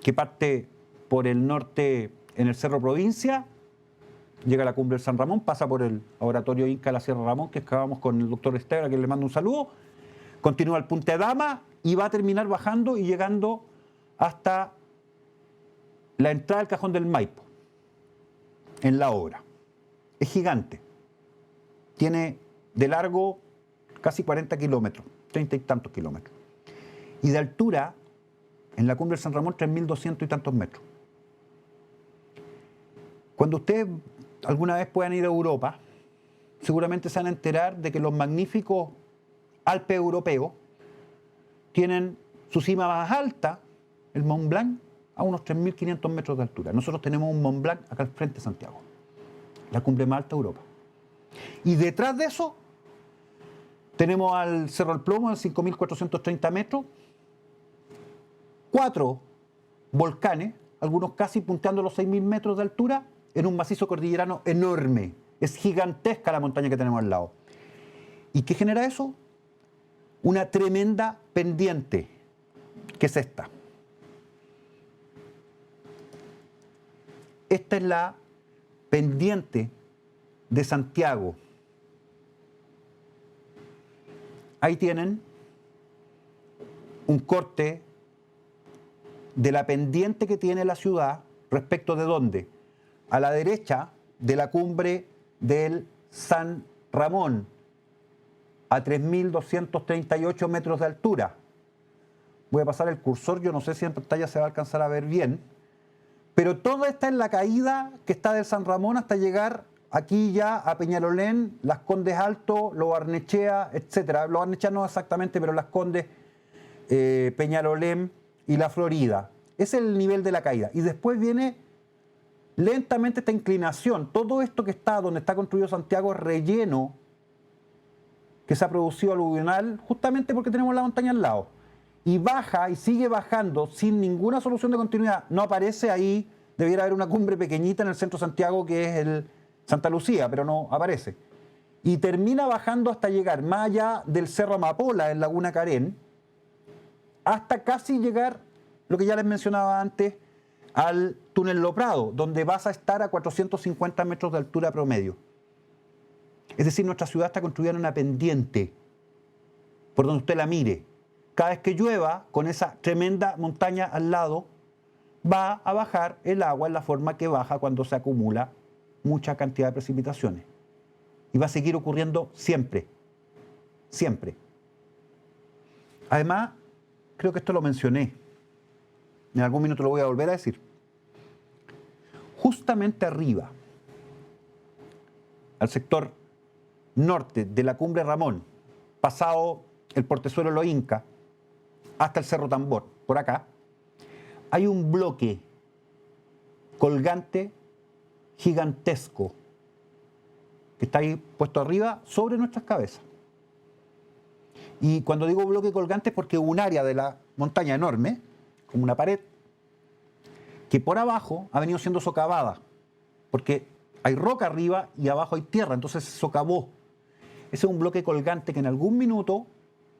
[SPEAKER 1] que parte por el norte en el Cerro Provincia, llega a la cumbre del San Ramón, pasa por el Oratorio Inca de la Sierra Ramón, que excavamos con el doctor Esteban, a quien le mando un saludo, continúa al Punta de Dama y va a terminar bajando y llegando hasta la entrada del Cajón del Maipo, en la obra. Es gigante. Tiene de largo casi 40 kilómetros, 30 y tantos kilómetros. Y de altura, en la cumbre del San Ramón, 3.200 y tantos metros. Cuando ustedes alguna vez puedan ir a Europa, seguramente se van a enterar de que los magníficos Alpes europeos tienen su cima más alta, el Mont Blanc, a unos 3.500 metros de altura. Nosotros tenemos un Mont Blanc acá al frente de Santiago, la cumbre más alta de Europa. Y detrás de eso tenemos al Cerro del Plomo, en 5.430 metros, 4 volcanes, algunos casi punteando los 6.000 metros de altura, en un macizo cordillerano enorme. Es gigantesca la montaña que tenemos al lado. ¿Y qué genera eso? Una tremenda pendiente, que es esta. Esta es la pendiente de Santiago. Ahí tienen un corte de la pendiente que tiene la ciudad respecto de dónde. A la derecha de la cumbre del San Ramón, a 3.238 metros de altura. Voy a pasar el cursor, yo no sé si en pantalla se va a alcanzar a ver bien, pero todo está en la caída que está del San Ramón hasta llegar aquí ya a Peñalolén, Las Condes Alto, Lo Barnechea, etc. Lo Barnechea no exactamente, pero Las Condes, Peñalolén y La Florida. Ese es el nivel de la caída. Y después viene lentamente esta inclinación. Todo esto que está donde está construido Santiago es relleno que se ha producido aluvional justamente porque tenemos la montaña al lado. Y baja y sigue bajando sin ninguna solución de continuidad. No aparece ahí, debiera haber una cumbre pequeñita en el centro de Santiago que es el Santa Lucía, pero no aparece. Y termina bajando hasta llegar más allá del Cerro Amapola en Laguna Carén, hasta casi llegar, lo que ya les mencionaba antes, al túnel Lo Prado, donde vas a estar a 450 metros de altura promedio. Es decir, nuestra ciudad está construida en una pendiente, por donde usted la mire. Cada vez que llueva, con esa tremenda montaña al lado, va a bajar el agua en la forma que baja cuando se acumula mucha cantidad de precipitaciones. Y va a seguir ocurriendo siempre, siempre. Además, creo que esto lo mencioné, en algún minuto lo voy a volver a decir. Justamente arriba, al sector norte de la Cumbre Ramón, pasado el portezuelo Los Incas, hasta el Cerro Tambor, por acá, hay un bloque colgante gigantesco que está ahí puesto arriba sobre nuestras cabezas. Y cuando digo bloque colgante es porque un área de la montaña enorme, como una pared, que por abajo ha venido siendo socavada, porque hay roca arriba y abajo hay tierra, entonces se socavó. Ese es un bloque colgante que en algún minuto,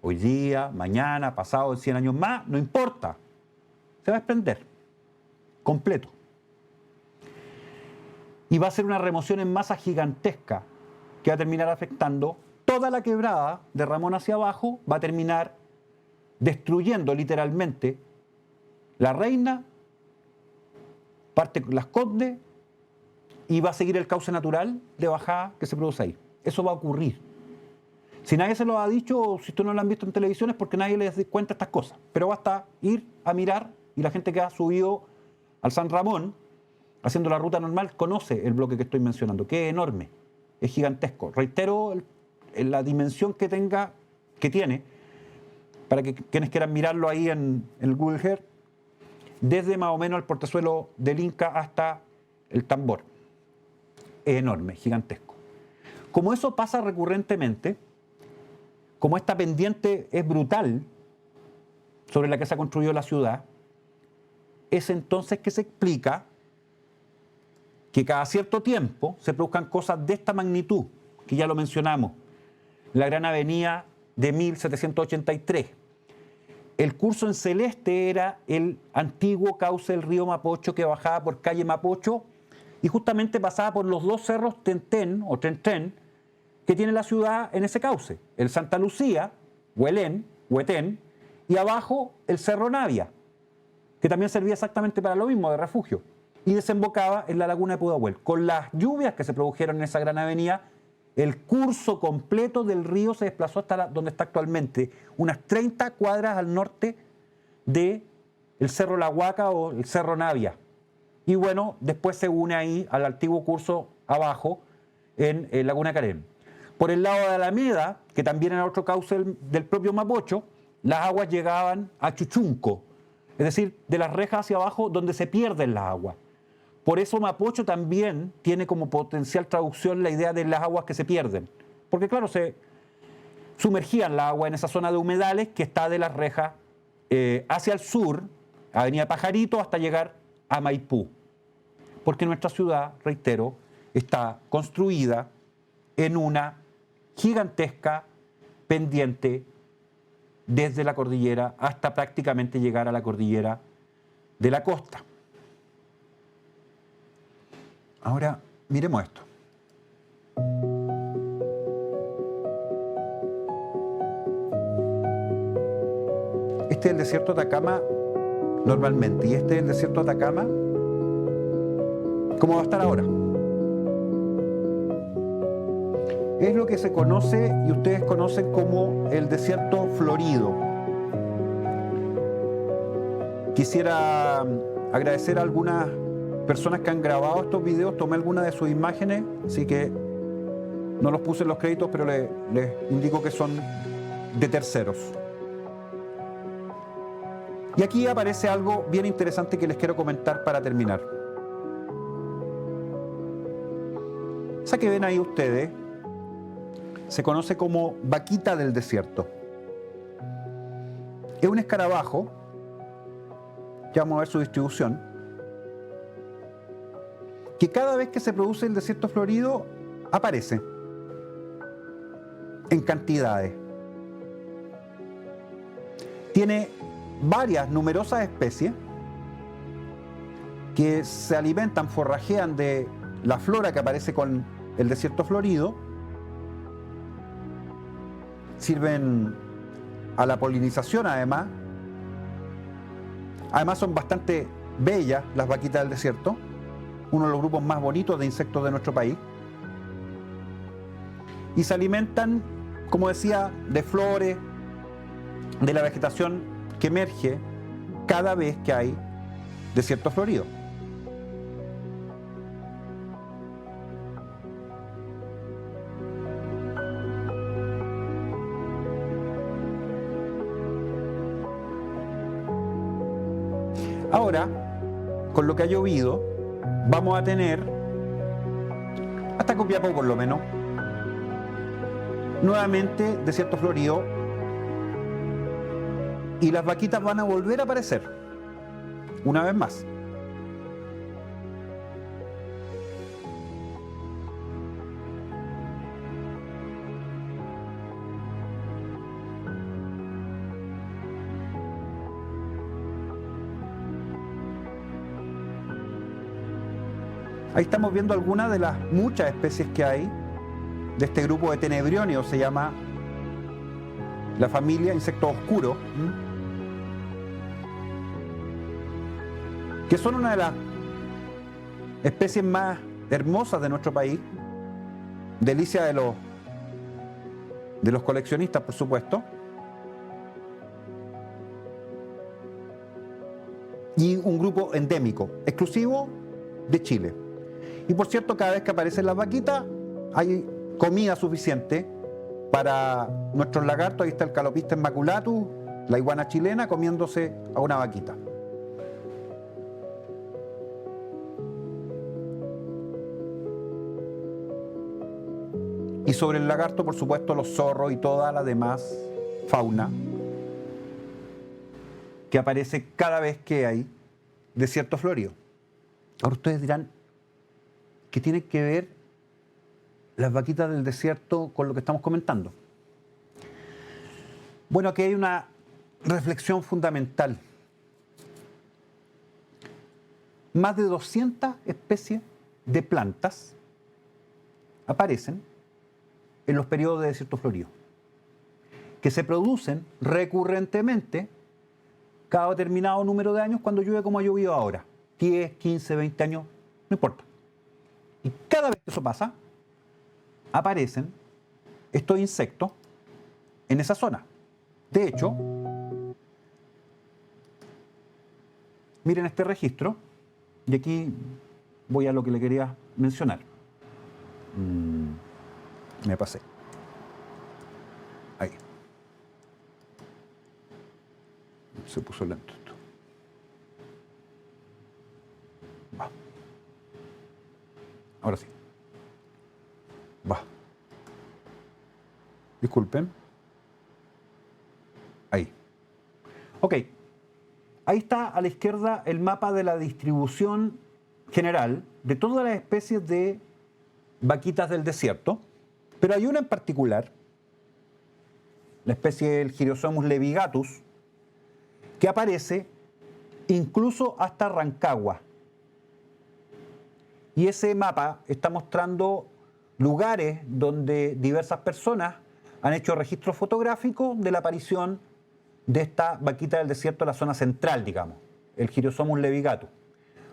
[SPEAKER 1] hoy día, mañana, pasado, en 100 años más, no importa, se va a desprender, completo. Y va a ser una remoción en masa gigantesca que va a terminar afectando toda la quebrada de Ramón hacia abajo, va a terminar destruyendo literalmente La Reina, parte Las Condes, y va a seguir el cauce natural de bajada que se produce ahí. Eso va a ocurrir. Si nadie se lo ha dicho, o si ustedes no lo han visto en televisión, es porque nadie les cuenta estas cosas. Pero basta ir a mirar, y la gente que ha subido al San Ramón, haciendo la ruta normal, conoce el bloque que estoy mencionando, que es enorme, es gigantesco. Reitero la dimensión que tiene, para que quienes quieran mirarlo ahí en el Google Earth, desde más o menos el portezuelo del Inca hasta el Tambor. Es enorme, gigantesco. Como eso pasa recurrentemente, como esta pendiente es brutal sobre la que se ha construido la ciudad, es entonces que se explica que cada cierto tiempo se produzcan cosas de esta magnitud, que ya lo mencionamos. La Gran Avenida de 1783. El curso en celeste era el antiguo cauce del río Mapocho que bajaba por calle Mapocho y justamente pasaba por los dos cerros Tentén o Tentén que tiene la ciudad en ese cauce. El Santa Lucía, Huetén, y abajo el Cerro Navia, que también servía exactamente para lo mismo, de refugio, y desembocaba en la laguna de Pudahuel. Con las lluvias que se produjeron en esa gran avenida, el curso completo del río se desplazó hasta donde está actualmente, unas 30 cuadras al norte del Cerro La Huaca o el Cerro Navia. Y bueno, después se une ahí al antiguo curso abajo en Laguna Carén. Por el lado de Alameda, que también era otro cauce del propio Mapocho, las aguas llegaban a Chuchunco, es decir, de las rejas hacia abajo donde se pierden las aguas. Por eso Mapocho también tiene como potencial traducción la idea de las aguas que se pierden. Porque claro, se sumergían las aguas en esa zona de humedales que está de las rejas hacia el sur, Avenida Pajarito, hasta llegar a Maipú. Porque nuestra ciudad, reitero, está construida en una gigantesca pendiente desde la cordillera hasta prácticamente llegar a la cordillera de la costa. Ahora, miremos esto. Este es el desierto de Atacama normalmente, y este es el desierto de Atacama como va a estar ahora. Es lo que se conoce y ustedes conocen como el desierto florido. Quisiera agradecer a algunas personas que han grabado estos videos, tomé algunas de sus imágenes, así que no los puse en los créditos, pero les indico que son de terceros. Y aquí aparece algo bien interesante que les quiero comentar para terminar. Esa que ven ahí ustedes se conoce como vaquita del desierto. Es un escarabajo, ya vamos a ver su distribución, que cada vez que se produce el desierto florido aparece en cantidades. Tiene numerosas especies que se alimentan, forrajean de la flora que aparece con el desierto florido sirven a la polinización además. Además son bastante bellas las vaquitas del desierto, uno de los grupos más bonitos de insectos de nuestro país. Y se alimentan, como decía, de flores, de la vegetación que emerge cada vez que hay desierto florido. Ahora, con lo que ha llovido, vamos a tener, hasta Copiapó por lo menos, nuevamente desierto florido, y las vaquitas van a volver a aparecer, una vez más. Ahí estamos viendo algunas de las muchas especies que hay de este grupo de Tenebrionios, se llama la familia insectos oscuros, que son una de las especies más hermosas de nuestro país, delicia de los coleccionistas, por supuesto, y un grupo endémico, exclusivo de Chile. Y por cierto, cada vez que aparecen las vaquitas, hay comida suficiente para nuestros lagartos. Ahí está el Calopistes maculatus, la iguana chilena, comiéndose a una vaquita. Y sobre el lagarto, por supuesto, los zorros y toda la demás fauna que aparece cada vez que hay desierto florido. Ahora ustedes dirán, ¿qué tiene que ver las vaquitas del desierto con lo que estamos comentando? Bueno, aquí hay una reflexión fundamental. Más de 200 especies de plantas aparecen en los periodos de desierto florido, que se producen recurrentemente cada determinado número de años cuando llueve como ha llovido ahora, 10, 15, 20 años, no importa. Y cada vez que eso pasa, aparecen estos insectos en esa zona. De hecho, miren este registro, y aquí voy a lo que le quería mencionar. Me pasé. Ahí. Se puso lento esto. Va. Ahora sí. Va. Disculpen. Ahí. Ok. Ahí está a la izquierda el mapa de la distribución general de todas las especies de vaquitas del desierto, pero hay una en particular, la especie del Gyrosomus levigatus, que aparece incluso hasta Rancagua. Y ese mapa está mostrando lugares donde diversas personas han hecho registros fotográficos de la aparición de esta vaquita del desierto en la zona central, digamos, el Gyrosomus levigatus.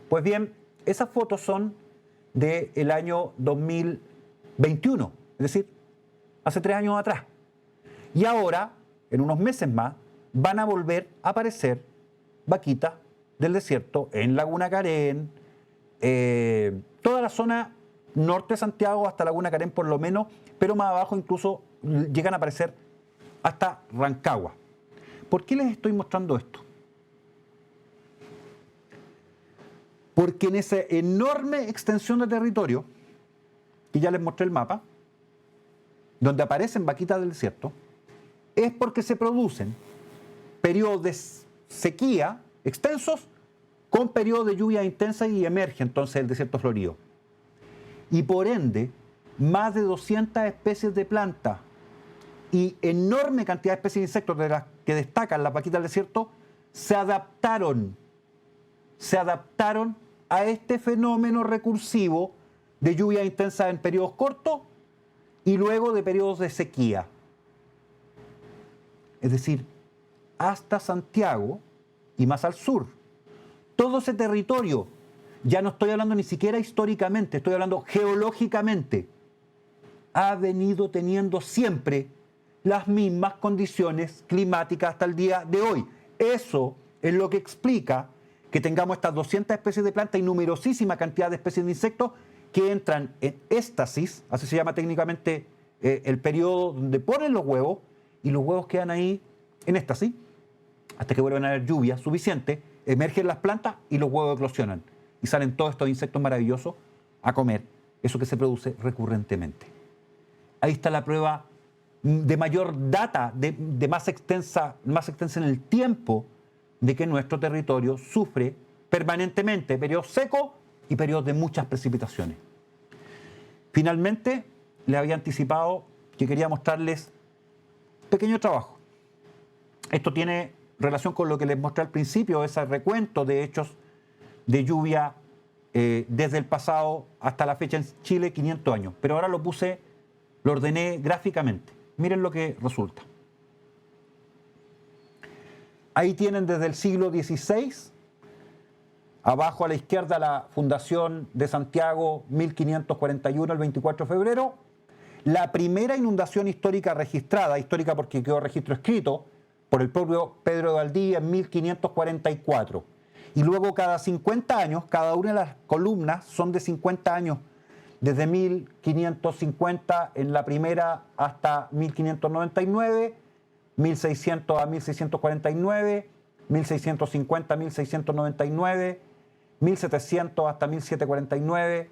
[SPEAKER 1] Pues bien, esas fotos son del año 2021, es decir, hace 3 años atrás. Y ahora, en unos meses más, van a volver a aparecer vaquitas del desierto en Laguna Carén, toda la zona norte de Santiago hasta Laguna Carén por lo menos, pero más abajo incluso llegan a aparecer hasta Rancagua. ¿Por qué les estoy mostrando esto? Porque en esa enorme extensión de territorio, que ya les mostré el mapa, donde aparecen vaquitas del desierto, es porque se producen periodos de sequía extensos con periodos de lluvia intensa y emerge entonces el desierto florido. Y por ende, más de 200 especies de plantas y enorme cantidad de especies de insectos de las que destacan las vaquitas del desierto se adaptaron a este fenómeno recursivo de lluvia intensa en periodos cortos y luego de periodos de sequía. es decir, hasta Santiago y más al sur. Todo ese territorio, ya no estoy hablando ni siquiera históricamente, estoy hablando geológicamente, ha venido teniendo siempre las mismas condiciones climáticas hasta el día de hoy. Eso es lo que explica que tengamos estas 200 especies de plantas y numerosísima cantidad de especies de insectos que entran en éstasis, así se llama técnicamente el periodo donde ponen los huevos, y los huevos quedan ahí en éxtasis hasta que vuelven a haber lluvia suficiente, emergen las plantas y los huevos eclosionan. Y salen todos estos insectos maravillosos a comer eso que se produce recurrentemente. Ahí está la prueba de mayor data, de más extensa en el tiempo, de que nuestro territorio sufre permanentemente periodos secos y periodos de muchas precipitaciones. Finalmente, les había anticipado que quería mostrarles un pequeño trabajo. Esto tiene relación con lo que les mostré al principio, ese recuento de hechos de lluvia desde el pasado hasta la fecha en Chile, 500 años. Pero ahora lo ordené gráficamente. Miren lo que resulta. Ahí tienen desde el siglo XVI, abajo a la izquierda la fundación de Santiago, 1541, el 24 de febrero, la primera inundación histórica registrada, histórica porque quedó registro escrito, por el propio Pedro de Valdivia en 1544. Y luego cada 50 años, cada una de las columnas son de 50 años, desde 1550 en la primera hasta 1599, 1600 a 1649, 1650 a 1699, 1700 hasta 1749,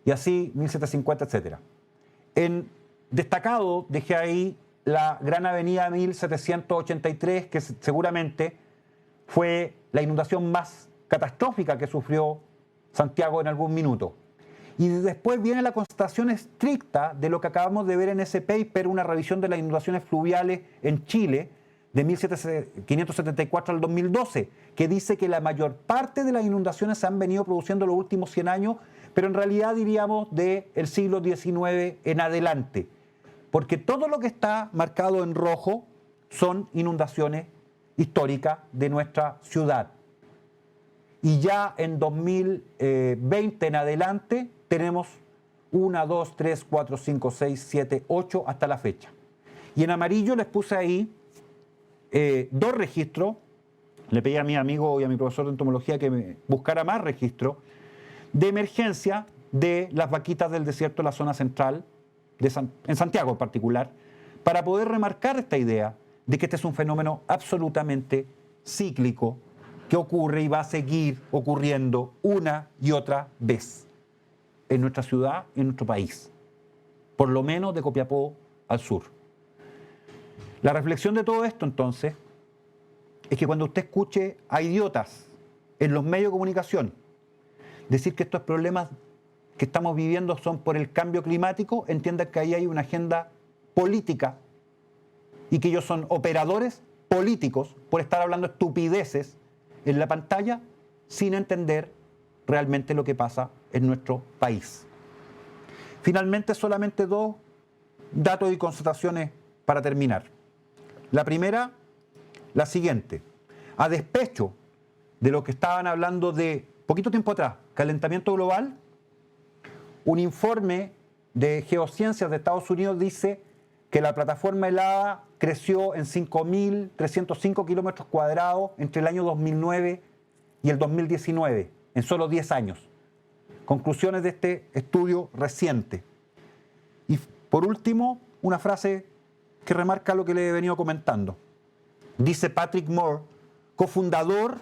[SPEAKER 1] y así 1750, etc. En destacado dejé ahí la Gran Avenida 1783, que seguramente fue la inundación más catastrófica que sufrió Santiago en algún minuto. Y después viene la constatación estricta de lo que acabamos de ver en ese paper, una revisión de las inundaciones fluviales en Chile de 1574 al 2012, que dice que la mayor parte de las inundaciones se han venido produciendo en los últimos 100 años, pero en realidad diríamos del siglo XIX en adelante, porque todo lo que está marcado en rojo son inundaciones históricas de nuestra ciudad. Y ya en 2020 en adelante tenemos 1, 2, 3, 4, 5, 6, 7, 8 hasta la fecha. Y en amarillo les puse ahí 2 registros. Le pedí a mi amigo y a mi profesor de entomología que me buscara más registros de emergencia de las vaquitas del desierto de la zona central, en Santiago en particular, para poder remarcar esta idea de que este es un fenómeno absolutamente cíclico que ocurre y va a seguir ocurriendo una y otra vez en nuestra ciudad y en nuestro país, por lo menos de Copiapó al sur. La reflexión de todo esto, entonces, es que cuando usted escuche a idiotas en los medios de comunicación decir que estos problemas que estamos viviendo son por el cambio climático, entienda que ahí hay una agenda política y que ellos son operadores políticos por estar hablando estupideces en la pantalla sin entender realmente lo que pasa en nuestro país. Finalmente, solamente 2 datos y constataciones para terminar. La primera, la siguiente. A despecho de lo que estaban hablando de poquito tiempo atrás, calentamiento global, un informe de Geociencias de Estados Unidos dice que la plataforma helada creció en 5.305 kilómetros cuadrados entre el año 2009 y el 2019, en solo 10 años. Conclusiones de este estudio reciente. Y por último, una frase que remarca lo que le he venido comentando. Dice Patrick Moore, cofundador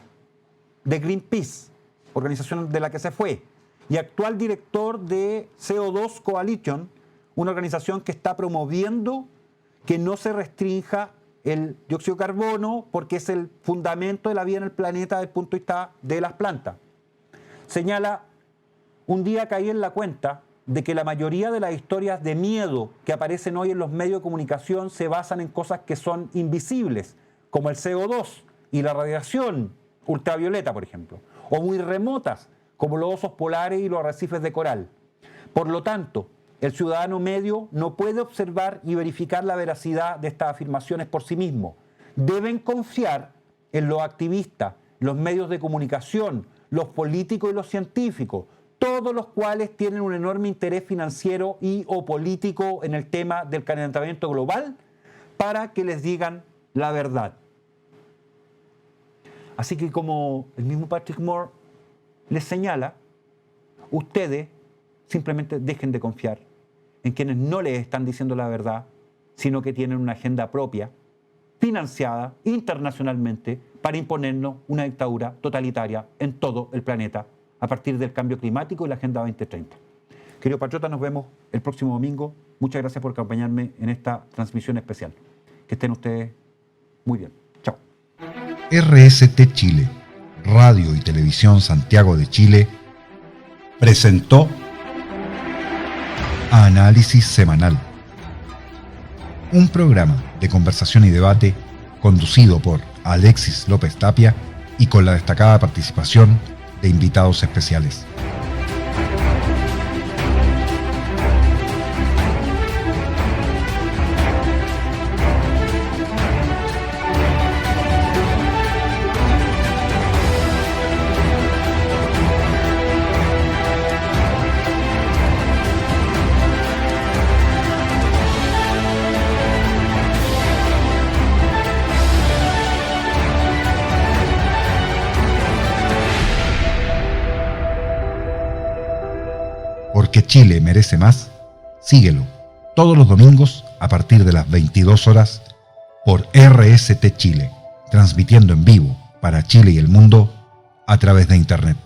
[SPEAKER 1] de Greenpeace, organización de la que se fue, y actual director de CO2 Coalition, una organización que está promoviendo que no se restrinja el dióxido de carbono porque es el fundamento de la vida en el planeta desde el punto de vista de las plantas. Señala, un día caí en la cuenta de que la mayoría de las historias de miedo que aparecen hoy en los medios de comunicación se basan en cosas que son invisibles, como el CO2 y la radiación ultravioleta, por ejemplo, o muy remotas, como los osos polares y los arrecifes de coral. Por lo tanto, el ciudadano medio no puede observar y verificar la veracidad de estas afirmaciones por sí mismo. Deben confiar en los activistas, los medios de comunicación, los políticos y los científicos, todos los cuales tienen un enorme interés financiero y o político en el tema del calentamiento global, para que les digan la verdad. Así que, como el mismo Patrick Moore les señala, ustedes simplemente dejen de confiar en quienes no les están diciendo la verdad, sino que tienen una agenda propia, financiada internacionalmente, para imponernos una dictadura totalitaria en todo el planeta a partir del cambio climático y la Agenda 2030. Querido patriota, nos vemos el próximo domingo. Muchas gracias por acompañarme en esta transmisión especial. Que estén ustedes muy bien. Chao.
[SPEAKER 13] RST Chile, Radio y Televisión Santiago de Chile, presentó Análisis Semanal, un programa de conversación y debate conducido por Alexis López Tapia y con la destacada participación de invitados especiales. Porque Chile merece más, síguelo todos los domingos a partir de las 22 horas por RST Chile, transmitiendo en vivo para Chile y el mundo a través de Internet.